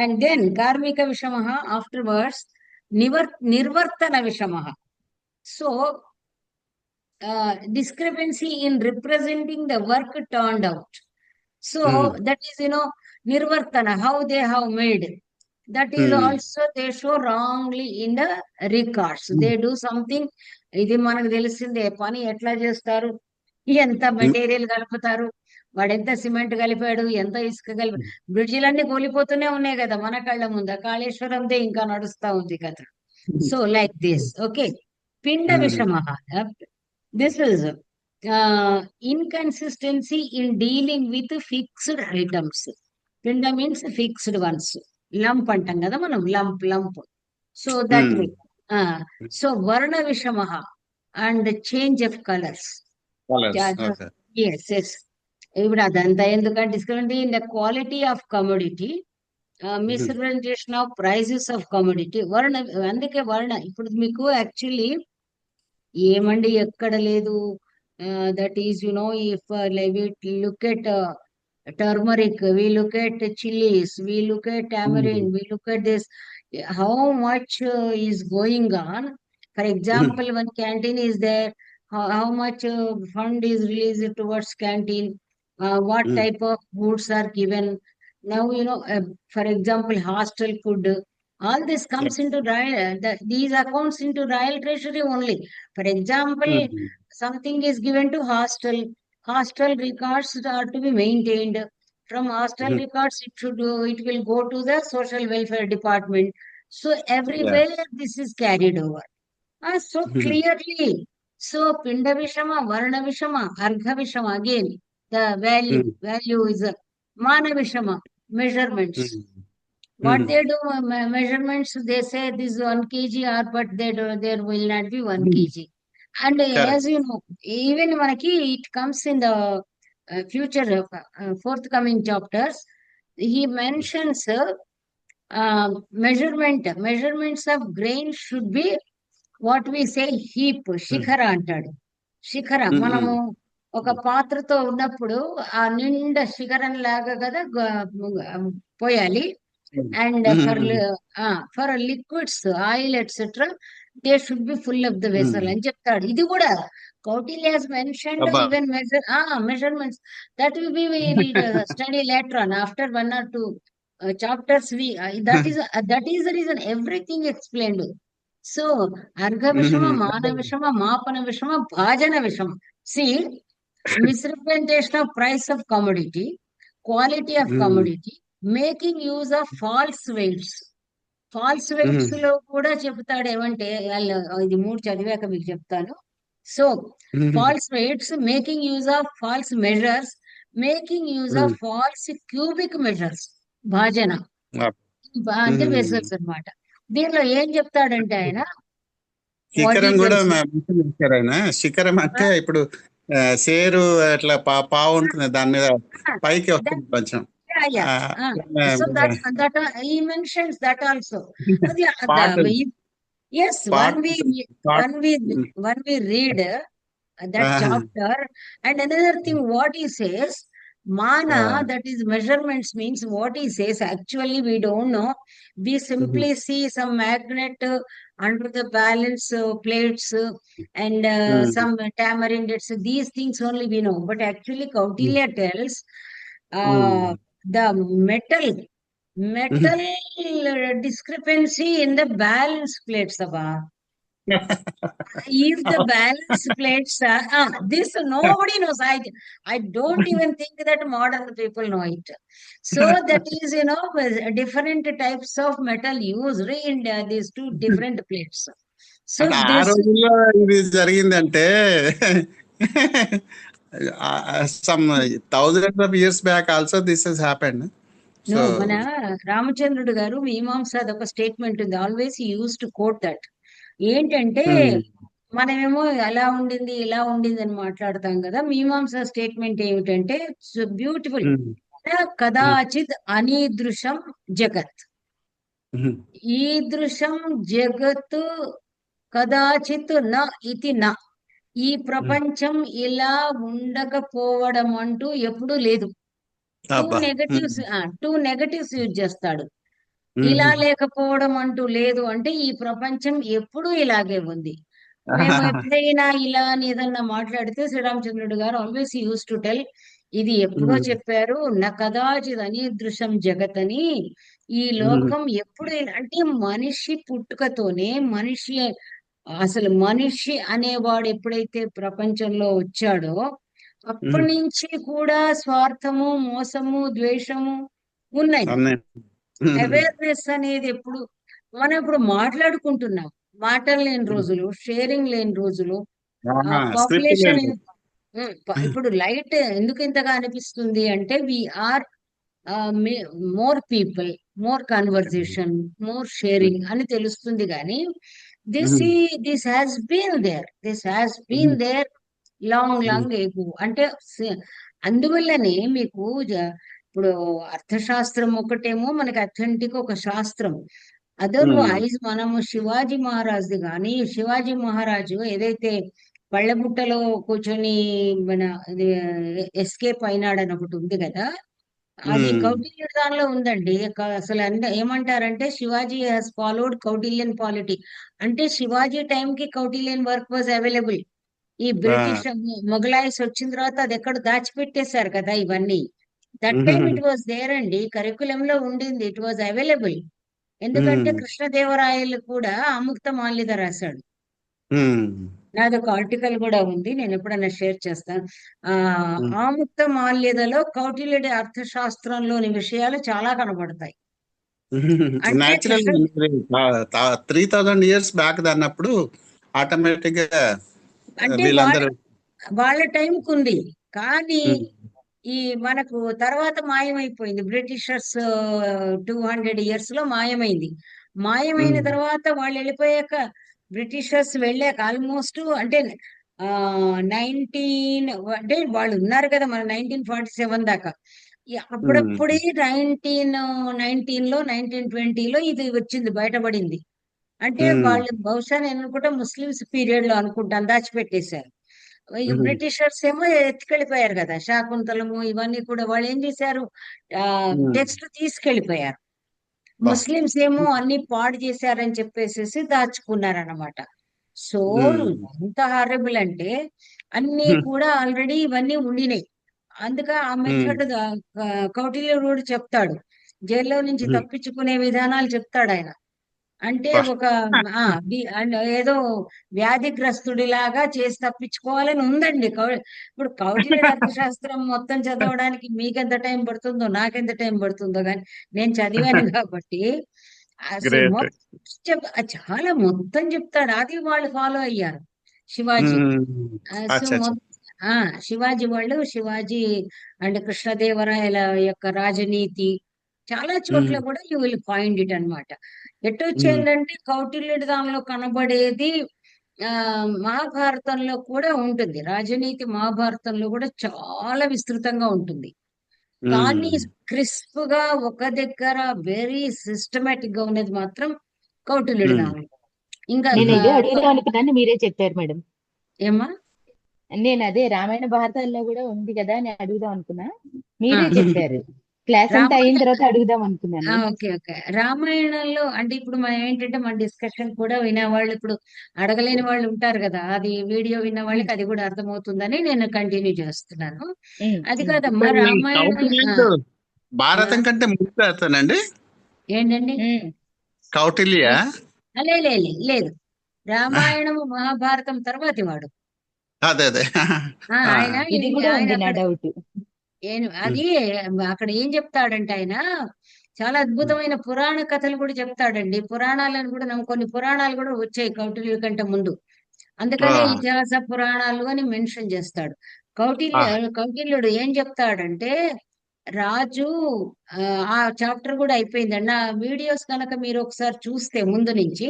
And then కార్మిక విషమ ఆఫ్టర్వర్డ్స్ నిర్వర్తన విషమ. So discrepancy in representing the work turned out. So that is, nirvartana, how they have made. That is also they show wrongly in the records. They do something. ఇది మనకు తెలిసిందే. పని ఎట్లా చేస్తారు, ఎంత మెటీరియల్ కలుపుతారు, వాడు ఎంత సిమెంట్ కలిపాడు, ఎంత ఇసుక కలిపాడు. బ్రిడ్జిలన్నీ కూలిపోతూనే ఉన్నాయి కదా మన కళ్ళ ముందు. కాళేశ్వరందే ఇంకా నడుస్తా ఉంది కదా. So like this. ఓకే. పిండ విషమ. This is inconsistency in dealing with fixed items. Pinda means fixed ones. Lump antam kada manam, lump. So that way. So varna vishamaha and the change of colors. Okay. Yes. ఇప్పుడు అదంతా ఎందుకంటే discriminate in the quality of commodity, misrepresentation of prices of commodity. వర్ణ, అందుకే వర్ణ. ఇప్పుడు మీకు actually ఏమండి ఎక్కడ లేదు. That is if we look at turmeric, we look at chilies, we look at tamarind, we look at this, how much is going on. For example, one canteen is there, how much fund is released towards canteen, what type of foods are given. Now for example, hostel food, All this comes into these accounts into Royal Treasury only. For example, something is given to hostel. Hostel records are to be maintained. From hostel records, it will go to the social welfare department. So everywhere this is carried over. So clearly, so Pinda Vishama, Varna Vishama, Argha Vishama, again, the value is Mana Vishama, measurements. What they do, measurements, they say this 1 kg or, but there will not be 1 kg. And as you know, even manaki, it comes in the future forthcoming chapters. He mentions measurements of grain should be what we say heap, శిఖర అంటాడు. శిఖర మనము ఒక పాత్రతో ఉన్నప్పుడు ఆ నిండా శిఖరం లాగా కదా పోయాలి. And for liquids, oil, etc., they should be full of the vessel అని చెప్తాడు. ఇది కూడా Kautilya has mentioned even measurements. That will be we will study later on after 1 or 2 chapters. That is the reason everything explained. So Argha Vishama, Mana Vishama, Mapana Vishama, Bhajana Vishama. See, misrepresentation of price of commodity, quality of commodity, making use of false weights. False weights లో కూడా చెప్తాడు ఏమంటే, ఇది 3 చదివాక మీకు చెప్తాను. So false weights, making use of false measures, making use of false cubic measures, భాజన అంటే వెసల్స్ అన్నమాట. దీనిలో ఏం చెప్తాడంటే ఆయన శిఖరం కూడా ఆయన శిఖరం అంటే ఇప్పుడు సేరు అట్లా పావు ఉంటుంది, దాని మీద పైకి వస్తుంది కొంచెం. So that he mentions that also. Yes, when we read that chapter, and another thing, what he says, mana, that is measurements, means what he says. Actually, we don't know. We simply see some magnet under the balance plates and some tamarinds. These things only we know. But actually, Kautilya tells the metal discrepancy in the balance plates. If the balance plates are this, nobody knows. I don't even think that modern people know it. So that is, different types of metal used in these 2 different plates. So ఆ రోజుల్లో ఇది జరిగిందంటే some thousands of years back also this has happened. No, మన రామచంద్రుడు గారు మీమాంస అదొక statement ఉంది. Always use to quote that. ఏంటంటే మనమేమో ఎలా ఉండింది ఇలా ఉండింది అని మాట్లాడతాం కదా. మీమాంస స్టేట్మెంట్ ఏమిటంటే బ్యూటిఫుల్. కదాచిత్ అనీదృశం జగత్, ఈదృశం జగత్ కదాచిత్ న ఇతి న. ఈ ప్రపంచం ఇలా ఉండకపోవడం అంటూ ఎప్పుడూ లేదు. 2 నెగటివ్స్ యూజ్ చేస్తాడు. ఇలా లేకపోవడం అంటూ లేదు అంటే ఈ ప్రపంచం ఎప్పుడూ ఇలాగే ఉంది. మేము ఎప్పుడైనా ఇలా అని ఏదన్నా మాట్లాడితే శ్రీరామచంద్రుడు గారు ఆల్వేస్ యూస్ టు టెల్, ఇది ఎప్పుడో చెప్పారు, నా కదాచిత్ అనీదృశం జగత్ అని. ఈ లోకం ఎప్పుడు అంటే మనిషి పుట్టుకతోనే అసలు మనిషి అనేవాడు ఎప్పుడైతే ప్రపంచంలో వచ్చాడో అప్పటి నుంచి కూడా స్వార్థము, మోసము, ద్వేషము ఉన్నాయి. అవేర్నెస్ అనేది మనం ఇప్పుడు మాట్లాడుకుంటున్నాం, మాటలు లేని రోజులు, షేరింగ్ లేని రోజులు, పాపులేషన్. ఇప్పుడు లైట్ ఎందుకు ఇంతగా అనిపిస్తుంది అంటే we are more people, more conversation, more sharing అని తెలుస్తుంది. కానీ this has been there long ago. అంటే అందువల్లనే మీకు ఇప్పుడు అర్థశాస్త్రం ఒకటేమో మనకి అథెంటిక్ ఒక శాస్త్రం. అదర్వైజ్ మనము శివాజీ మహారాజుది కానీ, శివాజీ మహారాజు ఏదైతే పళ్ళబుట్టలో కూర్చొని మన ఎస్కేప్ అయినాడని ఒకటి ఉంది కదా, అది కౌటిల్య దానిలో ఉందండి. అసలు ఏమంటారంటే Shivaji has followed Kautilyan polity. అంటే శివాజీ టైంకి కౌటిల్యన్ వర్క్ వాజ్ అవైలబుల్. ఈ బ్రిటిష్ మొఘలాయిస్ వచ్చిన తర్వాత అది ఎక్కడ దాచిపెట్టేశారు కదా ఇవన్నీ. That time it was there అండి, కరికులం లో ఉండింది, ఇట్ వాజ్ అవైలబుల్. ఎందుకంటే కృష్ణదేవరాయలు కూడా ఆముక్త మాల్యద రాశాడు. నాది ఒక ఆర్టికల్ కూడా ఉంది, నేను ఎప్పుడైనా షేర్ చేస్తాను. ఆముక్త మాల్యదలో కౌటిల్యుడి అర్థశాస్త్రంలోని విషయాలు చాలా కనబడతాయి. అంటే న్యాచురల్ 3000 years బ్యాక్ అన్నప్పుడు ఆటోమేటిక్ గా అంటే వీళ్ళందరూ వాళ్ళ టైంకి ఉంది, కానీ ఈ మనకు తర్వాత మాయమైపోయింది. బ్రిటిషర్స్ 200 years లో మాయమైంది. మాయమైన తర్వాత వాళ్ళు వెళ్ళిపోయాక, బ్రిటిషర్స్ వెళ్ళాక ఆల్మోస్ట్ అంటే 19 అంటే వాళ్ళు ఉన్నారు కదా మన 1947 దాకా. అప్పుడప్పుడే 1919లో 1920లో ఇది వచ్చింది, బయటపడింది. అంటే వాళ్ళు బహుశా నేను అనుకుంటా ముస్లిమ్స్ పీరియడ్ లో అనుకుంటాను దాచిపెట్టేశారు. ఈ బ్రిటిషర్స్ ఏమో ఎత్తుకెళ్ళిపోయారు కదా, శాకుంతలము ఇవన్నీ కూడా వాళ్ళు ఏం చేశారు, టెక్స్ట్ తీసుకెళ్లిపోయారు. ముస్లిమ్స్ ఏమో అన్ని పాడు చేశారని చెప్పేసి దాచుకున్నారన్నమాట. సో ఎంత హారబుల్ అంటే అన్ని కూడా ఆల్రెడీ ఇవన్నీ ఉండినాయి. అందుక ఆ మెథడ్ కౌటిల్యుడు కూడా చెప్తాడు, జైల్లో నుంచి తప్పించుకునే విధానాలు చెప్తాడు ఆయన. అంటే ఒక ఏదో వ్యాధిగ్రస్తుడిలాగా చేసి తప్పించుకోవాలని ఉందండి. ఇప్పుడు కౌటిల్యుడి అర్థశాస్త్రం మొత్తం చదవడానికి మీకెంత టైం పడుతుందో నాకెంత టైం పడుతుందో కానీ నేను చదివాను కాబట్టి అసలు చాలా మొత్తం చెప్తాడు. అది వాళ్ళు ఫాలో అయ్యారు. శివాజీ శివాజీ వాళ్ళు, శివాజీ అండ్ కృష్ణదేవరాయల యొక్క రాజనీతి చాలా చోట్ల కూడా యూ విల్ ఫైండ్ ఇట్ అన్నమాట. ఎటొచ్చి ఏంటంటే కౌటిల్యుడి దానిలో కనబడేది మహాభారతంలో కూడా ఉంటుంది. రాజనీతి మహాభారతంలో కూడా చాలా విస్తృతంగా ఉంటుంది. కానీ క్రిస్ప్ గా ఒక దగ్గర వెరీ సిస్టమేటిక్ గా ఉన్నది మాత్రం కౌటిల్యుడి దానిలో. ఇంకా నేను ఇదే అడుగుదాం అనుకున్నాను, మీరే చెప్పారు మేడం. ఏమా? నేను అదే రామాయణ భారతాల్లో కూడా ఉంది కదా అని అడుగుదాం అనుకున్నా, మీరే చెప్పారు. క్లాస్ అంతా అయిన తర్వాత అడుగుదాం అనుకున్నాను. Okay okay. రామాయణంలో అంటే ఇప్పుడు మనం ఏంటంటే మన డిస్కషన్ కూడా వినేవాళ్ళు, ఇప్పుడు అడగలేని వాళ్ళు ఉంటారు కదా, అది వీడియో విన్న వాళ్ళకి అది కూడా అర్థమవుతుందని నేను కంటిన్యూ చేస్తున్నాను. అది కాదమ్మా, రామాయణం భారతం కంటే ముందు అతనండి ఏంటండి కౌటిల్య లేదు, రామాయణము మహాభారతం తర్వాతి వాడు. అదే ఆయన ఇది కూడా ఉంది నా డౌట్. అది అక్కడ ఏం చెప్తాడంటే ఆయన చాలా అద్భుతమైన పురాణ కథలు కూడా చెప్తాడండి. పురాణాలను కూడా కొన్ని పురాణాలు కూడా వచ్చాయి కౌటిల్యుడి కంటే ముందు, అందుకనే ఇతిహాస పురాణాలు అని మెన్షన్ చేస్తాడు. కౌటిల్యుడు ఏం చెప్తాడంటే, రాజు ఆ చాప్టర్ కూడా అయిపోయిందండి. నా వీడియోస్ కనుక మీరు ఒకసారి చూస్తే ముందు నుంచి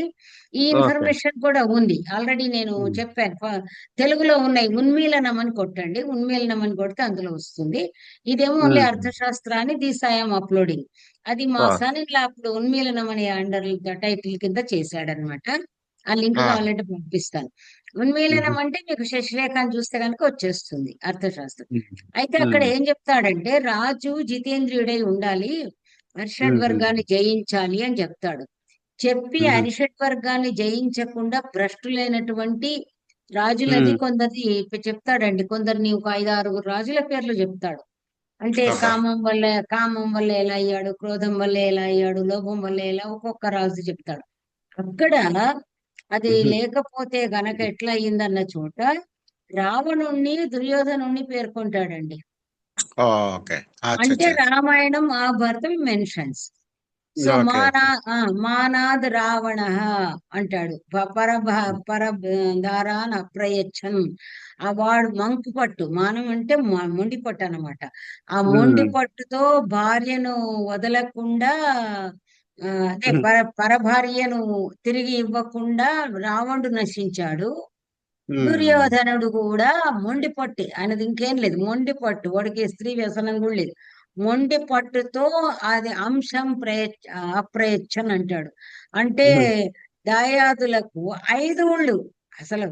ఈ ఇన్ఫర్మేషన్ కూడా ఉంది, ఆల్రెడీ నేను చెప్పాను. తెలుగులో ఉన్నాయి, ఉన్మీలనం అని కొట్టండి, ఉన్మీలనం అని కొడితే అందులో వస్తుంది. ఇదేమో ఓన్లీ అర్థశాస్త్రాన్ని దిస్ ఐఎమ్ అప్లోడింగ్. అది మా సన్ అప్పుడు ఉన్మీలనం అనే అండర్ టైటిల్ కింద చేశాడనమాట. ఆ లింక్ కావాలంటే పంపిస్తాను. ఉన్మీలనం అంటే మీకు శశిరేఖను చూస్తే కనుక వచ్చేస్తుంది అర్థశాస్త్రం. అయితే అక్కడ ఏం చెప్తాడంటే, రాజు జితేంద్రియుడై ఉండాలి, అరిషడ్ వర్గాన్ని జయించాలి అని చెప్తాడు. చెప్పి అరిషడ్ వర్గాన్ని జయించకుండా భ్రష్టులైనటువంటి రాజులది కొందరి చెప్తాడండి. కొందరిని ఒక 5-6 రాజుల పేర్లు చెప్తాడు. అంటే కామం వల్ల ఎలా అయ్యాడు, క్రోధం వల్ల ఎలా అయ్యాడు, లోభం వల్ల ఎలా, ఒక్కొక్క రాజు చెప్తాడు. అక్కడ అది లేకపోతే గనక ఎట్లా అయ్యిందన్న చోట రావణుణ్ణి దుర్యోధనుణ్ణి పేర్కొంటాడండి. అంటే రామాయణం మహాభారతం మెన్షన్స్. సో మానాద్ రావణ అంటాడు, పరధారాన్ అప్రయచ్చన్. ఆ వాడు మంకు పట్టు, మానం అంటే మొండి పట్టు అన్నమాట. ఆ మొండి పట్టుతో భార్యను వదలకుండా, అదే పరభార్యను తిరిగి ఇవ్వకుండా రావణుడు నశించాడు. దుర్యోధనుడు కూడా మొండి పట్టు, ఆయనది ఇంకేం లేదు, మొండి పట్టు, వాడికి స్త్రీ వ్యసనం కూడా లేదు, మొండి పట్టుతో అది అంశం అప్రయచ్చన్ అంటాడు. అంటే దాయాదులకు 5 ఊళ్ళు, అసలు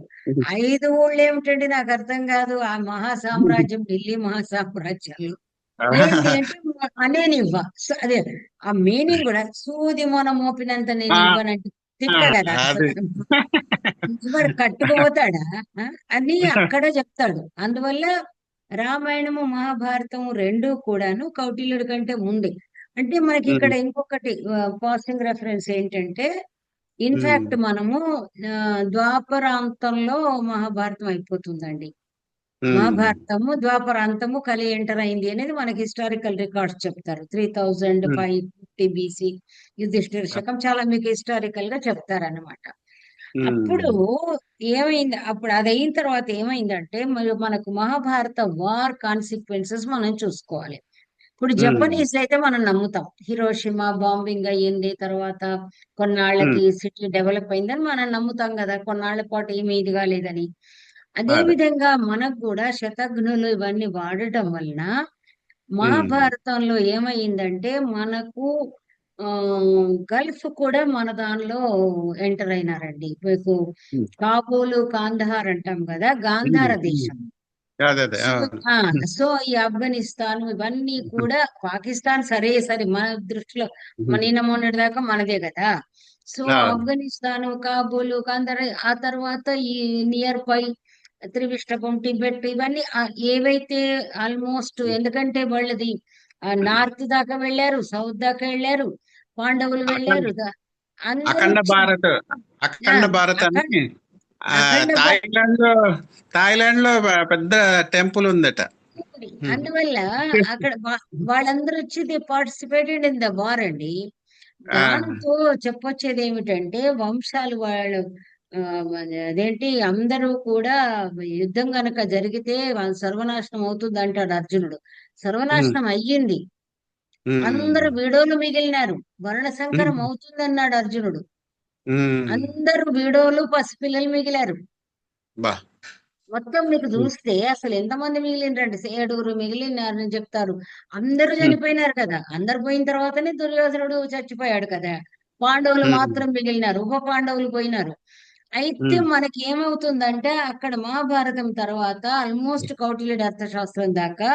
5 ఊళ్ళు ఏమిటండి నాకు అర్థం కాదు. ఆ మహాసామ్రాజ్యం, ఢిల్లీ మహాసామ్రాజ్యాలు ఏంటి అంటే అనేనివ్వ. అదే ఆ మీనింగ్ కూడా, సూది మొన మోపినంత నేను ఇవ్వనంటే తిక్క కదా, వాడు కట్టుకుపోతాడా అని అక్కడ చెప్తాడు. అందువల్ల రామాయణము మహాభారతము 2 కూడాను కౌటిల్యుడి కంటే ముందే. అంటే మనకి ఇక్కడ ఇంకొకటి పాసింగ్ రెఫరెన్స్ ఏంటంటే, ఇన్ఫాక్ట్ మనము ద్వాపరాంతంలో మహాభారతం అయిపోతుందండి. మహాభారతము ద్వాపరాంతము కలి ఎంటర్ అయింది అనేది మనకి హిస్టారికల్ రికార్డ్స్ చెప్తారు. 3550 BC యుధిష్ఠిర శకం చాలా మీకు హిస్టారికల్ గా చెప్తారన్నమాట. అప్పుడు ఏమైంది, అప్పుడు అది అయిన తర్వాత ఏమైందంటే మనకు మహాభారత వార్ కాన్సిక్వెన్సెస్ మనం చూసుకోవాలి. ఇప్పుడు జపనీస్ అయితే మనం నమ్ముతాం, హిరోషిమా బాంబింగ్ అయ్యింది, తర్వాత కొన్నాళ్ళకి సిటీ డెవలప్ అయిందని మనం నమ్ముతాం కదా, కొన్నాళ్ల పాటు ఏమీ ఇది కాలేదని. అదే విధంగా మనకు కూడా శతఘ్నులు ఇవన్నీ వాడటం వలన మహాభారతంలో ఏమైందంటే మనకు గల్ఫ్ కూడా మన దానిలో ఎంటర్ అయినారండి. మీకు కాబూలు కాందహార్ అంటాం కదా, గాంధార దేశం. సో ఈ ఆఫ్ఘనిస్తాన్ ఇవన్నీ కూడా, పాకిస్తాన్ సరే మన దృష్టిలో నిన్న మొన్నటి దాకా మనదే కదా. సో ఆఫ్ఘనిస్తాన్, కాబూలు, కాందహార్, ఆ తర్వాత ఈ నియర్ బై త్రివిష్టపం, టిబెట్, ఇవన్నీ ఏవైతే ఆల్మోస్ట్, ఎందుకంటే వాళ్ళది నార్త్ దాకా వెళ్ళారు, సౌత్ దాకా వెళ్ళారు, పాండవులు వెళ్ళారు, అఖండ భారత్ అని థాయిలాండ్ లో పెద్ద టెంపుల్ ఉందట. అందువల్ల అక్కడ వాళ్ళందరూ వచ్చి they participated in the war అండి. దాంతో చెప్పొచ్చేది ఏమిటంటే, వంశాలు వాళ్ళు అదేంటి అందరూ కూడా యుద్ధం గనక జరిగితే సర్వనాశనం అవుతుంది అంటాడు అర్జునుడు. సర్వనాశనం అయ్యింది, అందరూ వీడోలు మిగిలినారు, వర్ణ సంకరం అవుతుంది అన్నాడు అర్జునుడు. అందరూ వీడోలు పసిపిల్లలు మిగిలారు. మొత్తం మీకు చూస్తే అసలు ఎంతమంది మిగిలినరండి, 7 మిగిలినారని చెప్తారు. అందరూ చనిపోయినారు కదా, అందరు పోయిన తర్వాతనే దుర్యోధనుడు చచ్చిపోయాడు కదా, పాండవులు మాత్రం మిగిలినారు, ఉప పాండవులు పోయినారు. అయితే మనకి ఏమవుతుందంటే, అక్కడ మహాభారతం తర్వాత ఆల్మోస్ట్ కౌటిల్యుడి అర్థశాస్త్రం దాకా,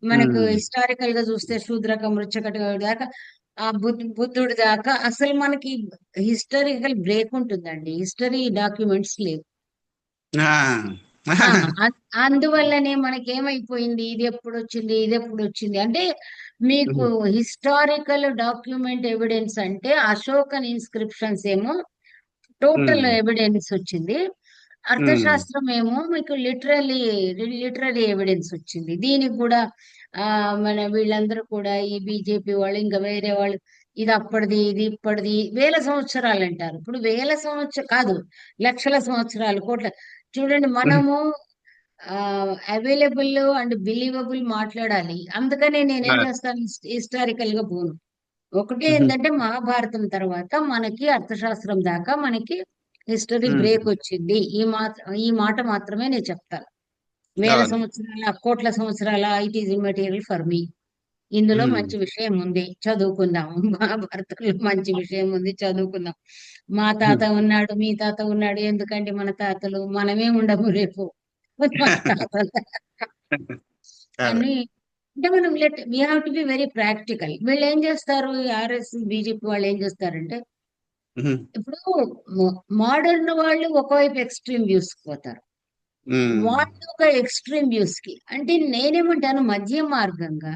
మనకు హిస్టారికల్ గా చూస్తే శూద్రక మృచ్చకట దాకా, ఆ బుద్ధుడి దాకా అసలు మనకి హిస్టారికల్ బ్రేక్ ఉంటుందండి, హిస్టరీ డాక్యుమెంట్స్ లేవు. అందువల్లనే మనకి ఏమైపోయింది, ఇది ఎప్పుడు వచ్చింది అంటే, మీకు హిస్టారికల్ డాక్యుమెంట్ ఎవిడెన్స్ అంటే అశోకన్ ఇన్స్క్రిప్షన్స్ ఏమో టోటల్ ఎవిడెన్స్ వచ్చింది, అర్థశాస్త్రం ఏమో మీకు లిటరరీ ఎవిడెన్స్ వచ్చింది. దీనికి కూడా మన వీళ్ళందరూ కూడా, ఈ బీజేపీ వాళ్ళు ఇంకా వేరే వాళ్ళు, ఇది అప్పటిది ఇది ఇప్పటిది, వేల సంవత్సరాలు అంటారు. ఇప్పుడు వేల సంవత్సరం కాదు, లక్షల సంవత్సరాలు, కోట్ల. చూడండి, మనము అవైలబుల్ అండ్ బిలీవబుల్ మాట్లాడాలి. అందుకనే నేనేం చేస్తాను, హిస్టారికల్ గా పోను. ఒకటి ఏంటంటే, మహాభారతం తర్వాత మనకి అర్థశాస్త్రం దాకా మనకి హిస్టరీ బ్రేక్ వచ్చింది. ఈ మాట మాత్రమే నేను చెప్తాను. వేల సంవత్సరాల, కోట్ల సంవత్సరాల, it is immaterial for me. ఇందులో మంచి విషయం ఉంది, చదువుకుందాం. మహాభారతంలో మంచి విషయం ఉంది, చదువుకుందాం. మా తాత ఉన్నాడు, మీ తాత ఉన్నాడు, ఎందుకంటే మన తాతలు, మనమే ఉండము రేపు మన తాతలు అని. అంటే మనం we have to be very practical. వీళ్ళు ఏం చేస్తారు, ఆర్ఎస్ బీజేపీ వాళ్ళు ఏం చేస్తారంటే, ఇప్పుడు మోడర్న్ వాళ్ళు ఒకవైపు ఎక్స్ట్రీమ్ వ్యూస్ పోతారు, వాళ్ళు ఒక ఎక్స్ట్రీమ్ వ్యూస్ కి. అంటే నేనేమంటాను, మధ్య మార్గంగా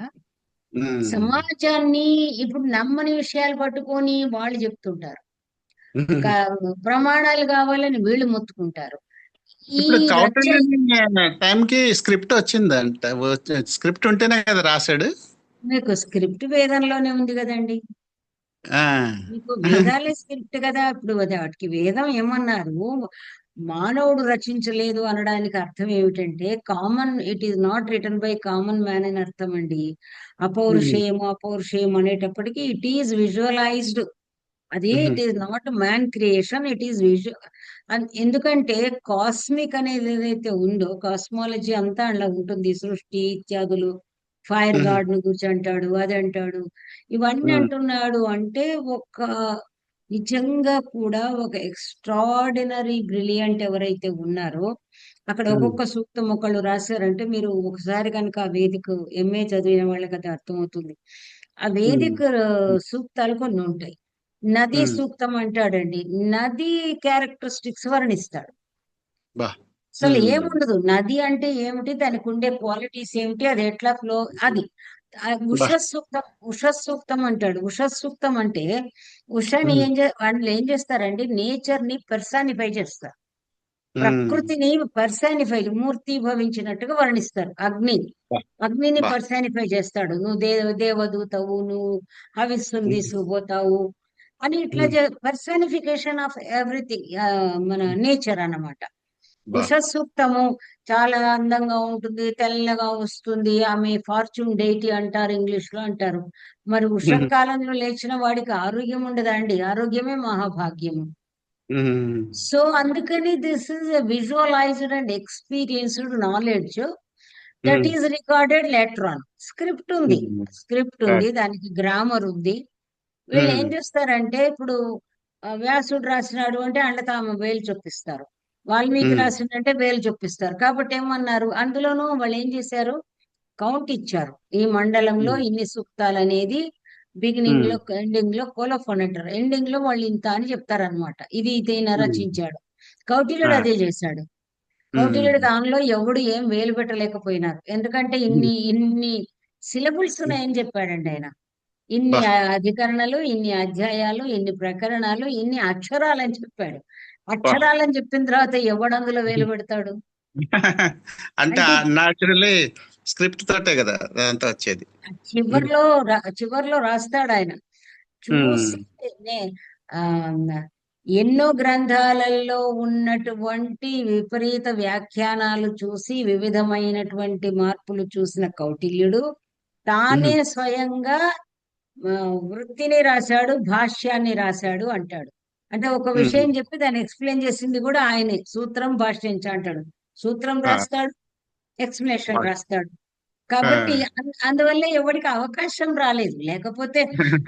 సమాజాన్ని ఇప్పుడు నమ్మని విషయాలు పట్టుకొని వాళ్ళు చెప్తుంటారు, ప్రమాణాలు కావాలని వీళ్ళు మొత్తుకుంటారు. ఈ టైంకి స్క్రిప్ట్ వచ్చిందంట, స్క్రిప్ట్ ఉంటేనే కదా రాశాడు. మీకు స్క్రిప్ట్ వేదంలోనే ఉంది కదండి, మీకు వేదాలే స్క్రిప్ట్ కదా. ఇప్పుడు వాటికి వేదం ఏమన్నారు, మానవుడు రచించలేదు అనడానికి అర్థం ఏమిటంటే, it is not written by common man అని అర్థం అండి. అపౌరుషేయం అనేటప్పటికీ ఇట్ ఈస్ విజువలైజ్డ్, అదే it is not man creation, it is visual. ఎందుకంటే కాస్మిక్ అనేది ఏదైతే ఉందో, కాస్మాలజీ అంతా అలా ఉంటుంది, సృష్టి ఇత్యాదులు. ఫైర్ గాడ్ ను గురించి అంటాడు, అది అంటాడు, ఇవన్నీ అంటున్నాడు. అంటే ఒక నిజంగా కూడా ఒక ఎక్స్ట్రాడినరీ బ్రిలియంట్ ఎవరైతే ఉన్నారో, అక్కడ ఒక్కొక్క సూక్తం ఒకళ్ళు రాశారంటే, మీరు ఒకసారి కనుక ఆ వేదిక ఎంఏ చదివిన వాళ్ళకి అది అర్థమవుతుంది. ఆ వేదిక సూక్తాలు కొన్ని ఉంటాయి. నది సూక్తం అంటాడండి, నది క్యారెక్టరిస్టిక్స్ వర్ణిస్తాడు. అసలు ఏముండదు, నది అంటే ఏమిటి, దానికి ఉండే క్వాలిటీస్ ఏమిటి, అది ఎట్లా ఫ్లో, అది బా ఉష సూక్తం అంటాడు. ఉష సూక్తం అంటే ఉషని ఉమ్, వాళ్ళు ఏం చేస్తారండి, నేచర్ ని పర్సానిఫై చేస్తారు. ఉమ్, ప్రకృతిని పర్సానిఫై మూర్తి భవించినట్టుగా వర్ణిస్తారు. బా అగ్నిని బా పర్సానిఫై చేస్తాడు. నువ్వు దేవదూతవు, నువ్వు హవిస్సును ఉమ్, తీసుకుపోతావు అని ఇట్లా ఉమ్, పర్సానిఫికేషన్ ఆఫ్ ఎవ్రీథింగ్, మన నేచర్ అన్నమాట. బా ఉష సూక్తము చాలా అందంగా ఉంటుంది, తెల్లగా వస్తుంది, ఆమె ఫార్చ్యూన్ డైటీ అంటారు, ఇంగ్లీష్ లో అంటారు. మరి ఉమ్, ఉషకాలంలో లేచిన వాడికి ఆరోగ్యం ఉండదా అండి? ఆరోగ్యమే మహాభాగ్యము. ఉమ్, సో అందుకని this is a visualised and experienced knowledge that um, is recorded letter on. Script ఉంది, ఉమ్, స్క్రిప్ట్ ఉంది, దానికి గ్రామర్ ఉంది. వీళ్ళు ఏం ఉమ్, చేస్తారంటే ఇప్పుడు వ్యాసుడు రాసినాడు అంటే అండతామ వేలు చొప్పిస్తారు, వాల్మీకి ఉమ్, రాసిందంటే వేలు చొప్పిస్తారు. కాబట్టి ఏమన్నారు, అందులోనూ వాళ్ళు ఏం చేశారు, కౌంట్ ఇచ్చారు. ఈ మండలంలో ఉమ్, ఇన్ని సూక్తాలు అనేది బిగినింగ్ ఉమ్, లో ఎండింగ్ లో కోలఫోన్ అంటారు, ఎండింగ్ లో వాళ్ళు ఇంత అని చెప్తారనమాట. ఇది ఈయన ఉమ్, రచించాడు. కౌటిల్యుడు ఆ, అదే చేశాడు. కౌటిల్యుడు ఉమ్, దానిలో ఎవడు ఏం వేలు పెట్టలేకపోయినారు, ఎందుకంటే ఉమ్, ఇన్ని సిలబుల్స్ ఉన్నాయని చెప్పాడండి ఆయన. ఇన్ని బా అధికరణలు, ఇన్ని అధ్యాయాలు, ఇన్ని ప్రకరణాలు, ఇన్ని అక్షరాలు అని చెప్పాడు. బా అక్షరాలని చెప్పిన తర్వాత ఎవడు అందులో వేలు పెడతాడు? అంటే అంటే నాచురల్లీ స్క్రిప్ట్ తోటే కదా అదంతా వచ్చేది. ఉమ్, చివర్లో రాస్తాడు ఆయన. ఉమ్, చూసి నే- ఆ ఎన్నో గ్రంథాలలో ఉన్నటువంటి విపరీత వ్యాఖ్యానాలు చూసి వివిధమైనటువంటి మార్పులు చూసిన కౌటిల్యుడు తానే ఉమ్, స్వయంగా ఆ, వృత్తిని రాశాడు, భాష్యాన్ని రాశాడు అంటాడు. అంటే ఒక ఉమ్, విషయం చెప్పి దాన్ని ఎక్స్ప్లెయిన్ చేసింది కూడా ఆయనే. సూత్రం భాష్యం అంటాడు. సూత్రం ఆ, రాస్తాడు, ఎక్స్ప్లెనేషన్ బా రాస్తాడు. ఆ, కాబట్టి అందువల్ల ఎవరికి అవకాశం రాలేదు. లేకపోతే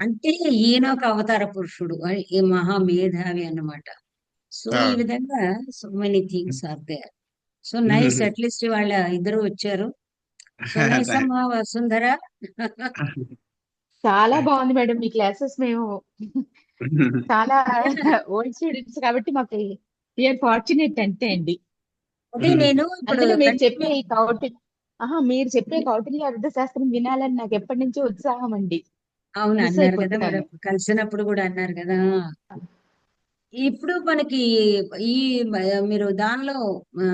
అంటే ఈయన ఒక అవతార పురుషుడు, ఈ మహా మేధావి అన్నమాట. సో ఈ అవును. విధంగా so many things are there. So nice, at least వాళ్ళ ఇద్దరు వచ్చారు. సో నైస్ అమ్మా వసుంధర. చాలా బాగుంది మేడం మీ క్లాసెస్. మేము చాలా ఓల్డ్ స్టూడెంట్స్ కాబట్టి మాకు వీఆర్ ఫార్చునేట్ అంతే అండి. అదే నేను ఇప్పుడు అందులో మీరు కంటిన్యూ. చెప్పే ఈ మీరు చెప్పే కౌటిల్య అర్థశాస్త్రం వినాలని నాకు ఎప్పటి నుంచో ఉత్సాహం అండి. అవును మిస్ అన్నారు కదా మరి, అయిపోతున్నాను. కలిసినప్పుడు కూడా అన్నారు కదా. ఇప్పుడు మనకి ఈ మీరు దానిలో ఆ,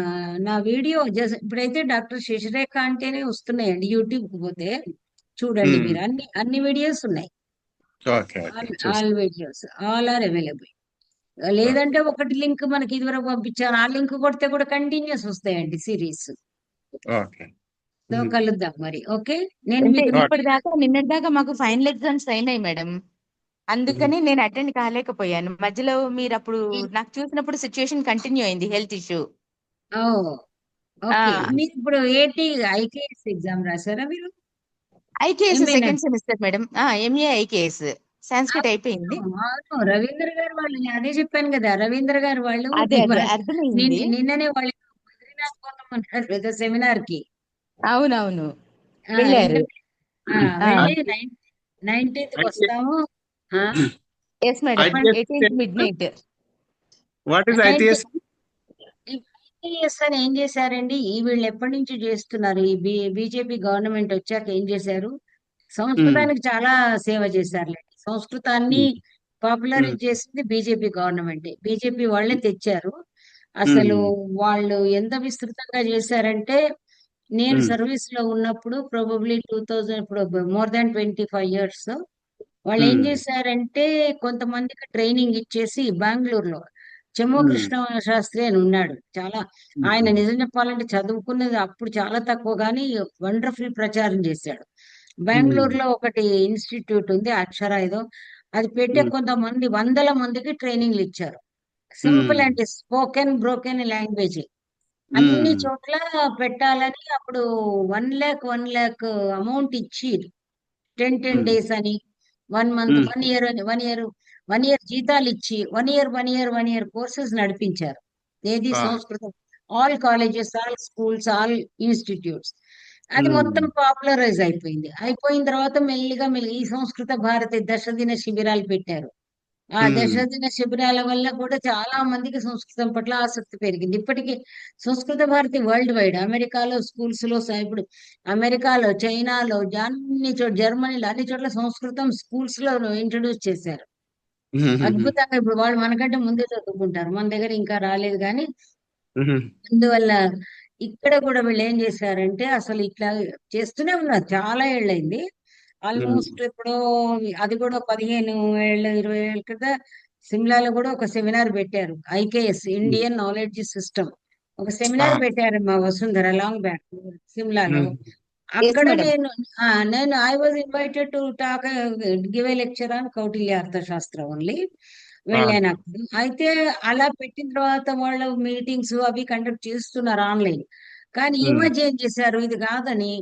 నా వీడియో ఇప్పుడైతే డాక్టర్ శశిరేఖ అంటేనే వస్తున్నాయండి. యూట్యూబ్ కు పోతే చూడండి ఉమ్, మీరు, అన్ని వీడియోస్ ఉన్నాయి. ఓకే ఓకే చూసి all videos all are available. Okay లేదంటే ఒకటి లింక్ మనకి ఇదివరకు పంపించాను, ఆ లింక్ కొడితే కూడా కంటిన్యూస్ వస్తాయండి సిరీస్. ఓకే సో ఉమ్, కలుద్దాం మరి. ఓకే, నేను అంటే మీకు ఓకే నిన్నటిదాకా మాకు ఫైనల్ ఎగ్జామ్స్ అయినాయి మేడం. ఉమ్, అందుకని నేను అటెండ్ కాలేకపోయాను. మధ్యలో మీరు అప్పుడు ఈ- నాకు చూసినప్పుడు సిచ్యుయేషన్ కంటిన్యూ అయింది, హెల్త్ ఇష్యూ. ఓ ఓకే, మీరు ఇప్పుడు ఏంటి ఐకేఎస్ ఎగ్జామ్ రాశారా మీరు? ఐకేఎస్ ఏమైనా? Second semester madam. MA IKS Sanskrit అయిపోయింది. అవును రవీంద్ర గారు వాళ్ళు, నేను అదే చెప్పాను కదా, రవీంద్ర గారు వాళ్ళు అదే అదే అర్థమైంది. నిన్ననే వాళ్ళు బద్రీనాథ్ పోతామన్నారు కదా సెమినార్ కి. అవునవును, ఆ, వెళ్ళారు. ఎందుకంటే వెళ్ళి అయితే 19th కి అయితే వస్తాము. ఆ, ఎస్ మేడం, చెప్పండి. 18th mid night. What is ITS? ITS అని ఏం చేశారండి, ఈ వీళ్ళు ఎప్పటి నుంచి చేస్తున్నారు, ఈ బీజేపీ గవర్నమెంట్ వచ్చాక ఏం చేశారు, సంస్కృతానికి చాలా సేవ చేశారులేండి. సంస్కృతాన్ని పాపులరైజ్ చేసింది బీజేపీ గవర్నమెంట్. బీజేపీ వాళ్ళే తెచ్చారు. అసలు వాళ్ళు ఎంత విస్తృతంగా చేశారంటే, నేను సర్వీస్ లో ఉన్నప్పుడు ప్రాబబ్లీ 2000, ఇప్పుడు మోర్ దాన్ 25 years, వాళ్ళు ఏం చేశారంటే కొంతమందికి ట్రైనింగ్ ఇచ్చేసి బెంగళూరులో చెమ్మో కృష్ణ శాస్త్రి అని ఉన్నాడు. చాలా ఆయన నిజం చెప్పాలంటే చదువుకున్నది అప్పుడు చాలా తక్కువ, కానీ వండర్ఫుల్ ప్రచారం చేశాడు. బెంగళూరులో ఒకటి ఇన్స్టిట్యూట్ ఉంది, అక్షర ఏదో, అది పెట్టే కొంతమంది వందల మందికి ట్రైనింగ్లు ఇచ్చారు. Simple and spoken broken language అన్ని చోట్ల పెట్టాలని అప్పుడు 1 lakh అమౌంట్ ఇచ్చి 10 days అని, 1 month, 1 year అని, 1 year జీతాలు ఇచ్చి 1 year కోర్సెస్ నడిపించారు. ఏది సంస్కృతం, all colleges, all schools, all institutes. అది మొత్తం పాపులరైజ్ అయిపోయింది. అయిపోయిన తర్వాత మెల్లిగా ఈ సంస్కృత భారతి 10 దిన శిబిరాలు పెట్టారు. ఆ దశదిన శిబిరాల వల్ల కూడా చాలా మందికి సంస్కృతం పట్ల ఆసక్తి పెరిగింది. ఇప్పటికీ సంస్కృత భారతి వరల్డ్ వైడ్ అమెరికాలో స్కూల్స్ లో ఇప్పుడు అమెరికాలో, చైనాలో, అన్ని చోట్ల, జర్మనీలో అన్ని చోట్ల సంస్కృతం స్కూల్స్ లో ఇంట్రడ్యూస్ చేశారు. అద్భుతంగా ఇప్పుడు వాళ్ళు మనకంటే ముందే చదువుకుంటారు. మన దగ్గర ఇంకా రాలేదు కానీ అందువల్ల ఇక్కడ కూడా వీళ్ళు ఏం చేశారంటే అసలు ఇట్లా చేస్తూనే ఉన్నారు. చాలా ఏళ్ళైంది. ఆల్మోస్ట్ ఇప్పుడు అది కూడా 15 ఏళ్ళు 20 ఏళ్ళ క్రితం సిమ్లాలో కూడా ఒక సెమినార్ పెట్టారు. ఐకేఎస్ ఇండియన్ నాలెడ్జ్ సిస్టమ్ ఒక సెమినార్ పెట్టారు మా వసుంధర లాంగ్ బ్యాక్ సిమ్లాలో. అక్కడ మేడం. నేను I was invited to talk give a lecture on Kautilya అర్థశాస్త్రం ఓన్లీ. వెళ్ళాను అప్పుడు. అయితే అలా పెట్టిన తర్వాత వాళ్ళు మీటింగ్స్ అవి కండక్ట్ చేస్తున్నారు ఆన్లైన్. కానీ ఈ మధ్య ఏం చేశారు ఇది కాదని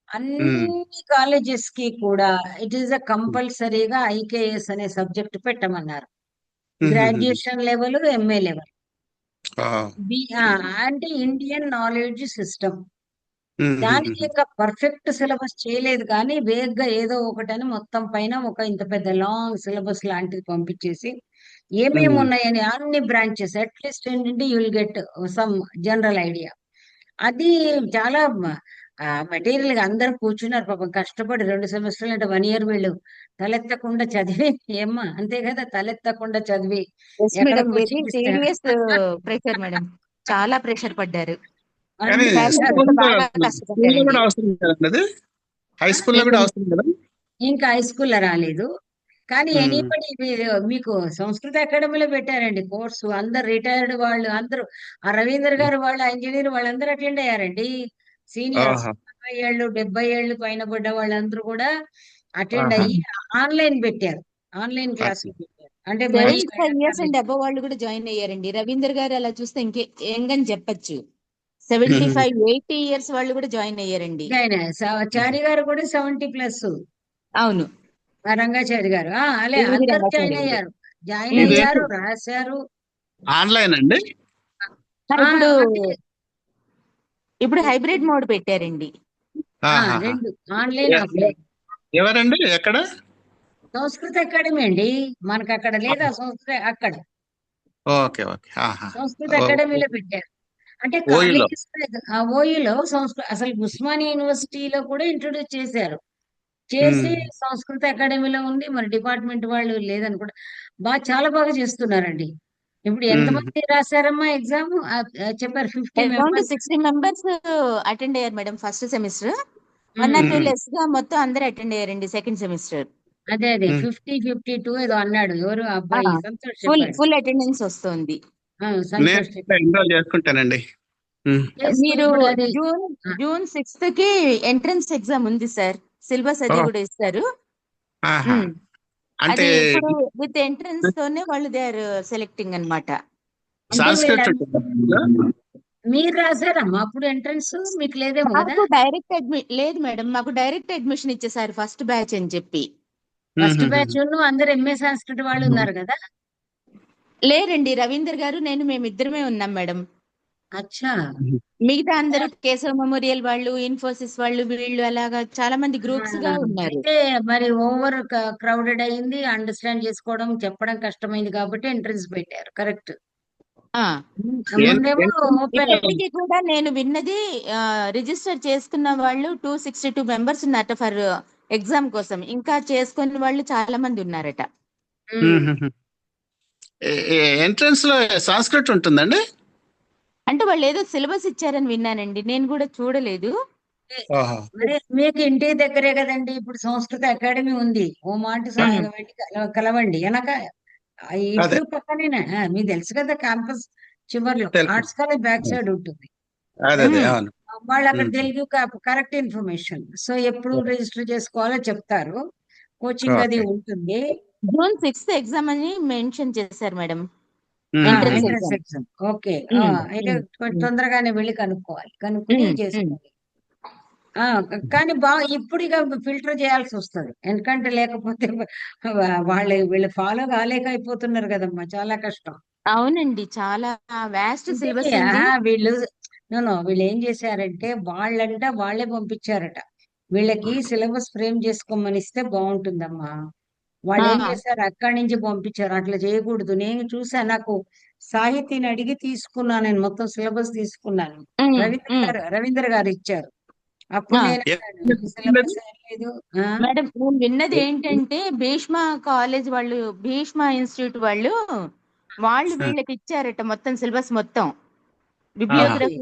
అన్ని కాలేజెస్ కి కూడా ఇట్ ఈస్ అ కంపల్సరీగా ఐకేఎస్ అనే సబ్జెక్ట్ పెట్టమన్నారు. Graduation level, MA level. అంటే ఇండియన్ నాలెడ్జ్ సిస్టమ్. దానికి ఇంకా పర్ఫెక్ట్ సిలబస్ చేయలేదు కానీ వేగ్గా ఏదో ఒకటని మొత్తం పైన ఒక ఇంత పెద్ద లాంగ్ సిలబస్ లాంటిది పంపించేసి ఏమేమి ఉన్నాయని అన్ని బ్రాంచెస్ అట్లీస్ట్ ఏంటంటే you will get some general idea. అది చాలా మెటీరియల్ గా అందరూ కూర్చున్నారు పాపం కష్టపడి 2 సెమిస్టర్లు అంటే 1 ఇయర్ వీళ్ళు తలెత్తకుండా చదివి ఏమ్మా అంతే కదా తలెత్తకుండా చదివి ఎక్కడ మేడం, వెరీ కూర్చొని సీరియస్ ప్రెషర్ మేడం. చాలా ప్రెషర్ పడ్డారు. కానీ ఫ్యాకల్టీ కూడా బాగా స్కూల్లో కూడా కష్టపడ్డారండి. అవసరం కదండి అది, హై స్కూల్లో కూడా అవసరం కదా. ఇంకా హై స్కూల్లో రాలేదు కానీ మ్మ్. ఎనీబడి మీకు సంస్కృత అకాడమీలో పెట్టారండి కోర్సు. అందరు రిటైర్డ్ వాళ్ళు అందరూ ఆ రవీంద్ర గారు వాళ్ళ ఇంజనీర్ వాళ్ళందరూ అటెండ్ అయ్యారండి. సీనియర్స్ ఆహా 60 ఏళ్ళు 70 ఏళ్ళు పైన పడ్డ వాళ్ళందరూ కూడా అటెండ్ ఆహా అయ్యి ఆన్లైన్ పెట్టారు. ఆన్లైన్ క్లాసులు పెట్టారు. అంటే మరి 75 ఇయర్స్ అండ్ అబవ్ వాళ్ళు కూడా జాయిన్ అయ్యారండి. రవీందర్ గారు అలా చూస్తే ఇంకే యంగ్ అని చెప్పచ్చు. 75 80 ఇయర్స్ వాళ్ళు కూడా జాయిన్ అయ్యారండి. చారి గారు కూడా 70+. అవును, రంగాచారి గారు అలే ఏవి అందరు రంగాచారి జాయిన్ గారు. అయ్యారు. జాయిన్ ఇది అయ్యారు, రాశారు. ఆన్లైన్ అండి. ఇప్పుడు అంటే ఇప్పుడు హైబ్రిడ్ మోడ్ పెట్టారండి. ఆహాహా. రెండు ఆన్లైన్ ఎ- ఆఫ్లైన్. ఎవరండి ఎక్కడ? సంస్కృత అకాడమీ అండి. మనకు అక్కడ లేదా సంస్కృత అక్కడ ఓకే ఓకే. ఆహా. సంస్కృత ఓ- అకాడమీలో పెట్టారు. అంటే ఓయూలో. కాలేజెస్ ఓయూలో అసలు ఉస్మానియా యూనివర్సిటీలో కూడా ఇంట్రొడ్యూస్ చేశారు. చేసి మ్మ్. సంస్కృత అకాడమీలో ఉంది. మన డిపార్ట్మెంట్ వాళ్ళు లేదనుకుంటా. చాలా బాగా చేస్తున్నారండి. ఇప్పుడు మ్మ్. ఎంతమంది రాశారమ్మా ఎగ్జామ్ చెప్పారు 50 అరౌండ్ మెంబర్స్. 60 మెంబర్స్ అటెండ్ అయ్యారు madam first semester. 1 or 2 less గా మొత్తం అందరూ అటెండ్ అయ్యారండి సెకండ్ సెమిస్టర్. అదే మ్మ్. 50-52 ఏదో అన్నాడు ఎవరు అబ్బాయి సంతోష్ ఫుల్ చెప్పాడు. ఫుల్ అటెండెన్స్ వస్తుంది. నేను సంతోష్ చెప్పాడు. ఎన్రోల్ చేసుకుంటానండి. మ్మ్. మీరు ఇప్పుడు అది జూన్ 6th కి ఎంట్రన్స్ ఎగ్జామ్ ఉంది సార్. సిలబస్ ఓ, అది కూడా ఇస్తారు. ఆహా. ఉమ్. అంటే అది ఇప్పుడు విత్ ఎంట్రన్స్ తోనే వాళ్ళు దే ఆర్ సెలెక్టింగ్ అన్నమాట. అంటే సాంస్క్రిట్ ఉంటుందా? మీరు రాశారమ్మా అప్పుడు ఎంట్రన్స్ మీకు లేదేమో కదా. మాకు డైరెక్ట్ లేదు మేడం, మాకు డైరెక్ట్ అడ్మిషన్ ఇచ్చేసారు ఫస్ట్ బ్యాచ్ అని చెప్పి. ఫస్ట్ బ్యాచ్ అందరు ఎంఏ సంస్కృతి వాళ్ళు ఉన్నారు కదా. లేరండి, రవీందర్ గారు మేమిద్దరమే ఉన్నాం మేడం. అచ్చా మిగతా అందరూ కేశవ మెమోరియల్ వాళ్ళు, ఇన్ఫోసిస్ వాళ్ళు, వీళ్ళు అలాగా చాలా మంది గ్రూప్స్ గా ఉన్నారు. అయితే మరి ఓవర్ క్రౌడెడ్ అయింది, అండర్స్టాండ్ చేసుకోవడం చెప్పడం కష్టమైంది కాబట్టి ఎంట్రన్స్ పెట్టారు. కరెక్ట్. ఆ ముందేమో ఓపెన్. ఇప్పటికీ కూడా నేను విన్నది రిజిస్టర్ చేసుకున్న వాళ్ళు 262 మెంబర్స్ ఉన్నారట ఫర్ ఎగ్జామ్ కోసం. ఇంకా చేసుకున్న వాళ్ళు చాలా మంది ఉన్నారట. ఎంట్రన్స్ లో సాంస్క్రిట్ ఉంటుందండి. అంటే వాళ్ళు ఏదో సిలబస్ ఇచ్చారని విన్నానండి, నేను కూడా చూడలేదు. ఓహో. మరి మీకు ఇంటి దగ్గరే కదండి ఇప్పుడు సంస్కృత అకాడమీ ఉంది. ఓ మాట వెళ్ళి కలవండి వెనక అదే ఇట్లు పక్కనేనా మీకు తెలుసు కదా క్యాంపస్ చివర్లో తెలుసు. ఆర్ట్స్ కాలేజ్ బ్యాక్ సైడ్ ఉంటుంది. అదే అదే అవును. వాళ్ళు అక్కడ తెలుగు కరెక్ట్ ఇన్ఫర్మేషన్. సో ఎప్పుడు రిజిస్టర్ చేసుకోవాలో చెప్తారు. కోచింగ్ అది ఓకే. ఉంటుంది. జూన్ 6th ఎగ్జామ్ అని మెన్షన్ చేశారు మేడం. మ్మ్. Entrance entrance exam. Exam. Okay. అయితే కొంచెం తొందరగానే వెళ్ళి కనుక్కోవాలి. కనుక్కుని చేసుకోవాలి. కానీ ఇప్పుడు ఇక ఫిల్టర్ చేయాల్సి వస్తుంది. ఎందుకంటే లేకపోతే వీళ్ళు ఫాలో కాలేక అయిపోతున్నారు కదమ్మా. చాలా కష్టం. అవునండి, చాలా వాస్ట్ అంటే సిలబస్ ఉంది. వీళ్ళు ఏం చేశారంటే వాళ్ళే పంపించారట. వీళ్ళకి సిలబస్ ఫ్రేమ్ చేసుకోమని ఇస్తే బాగుంటుందమ్మా. వాళ్ళు ఏం ఆ. చేశారు, అక్కడి నుంచి పంపించారు. అట్లా చేయకూడదు. నేను చూసాను, నాకు సాహితీని అడిగి తీసుకున్నాను, నేను మొత్తం సిలబస్ తీసుకున్నాను. రవీంద్ర గారు ఇచ్చారు. అప్పుడు ఆ. నేను అన్నాను, సిలబస్ ఏం లేదు. మేడం నేను విన్నది ఏంటంటే భీష్మ కాలేజ్ వాళ్ళు, భీష్మ ఇన్స్టిట్యూట్ వాళ్ళు వీళ్ళకి ఇచ్చారట మొత్తం సిలబస్ మొత్తం, బిబ్లియోగ్రఫీ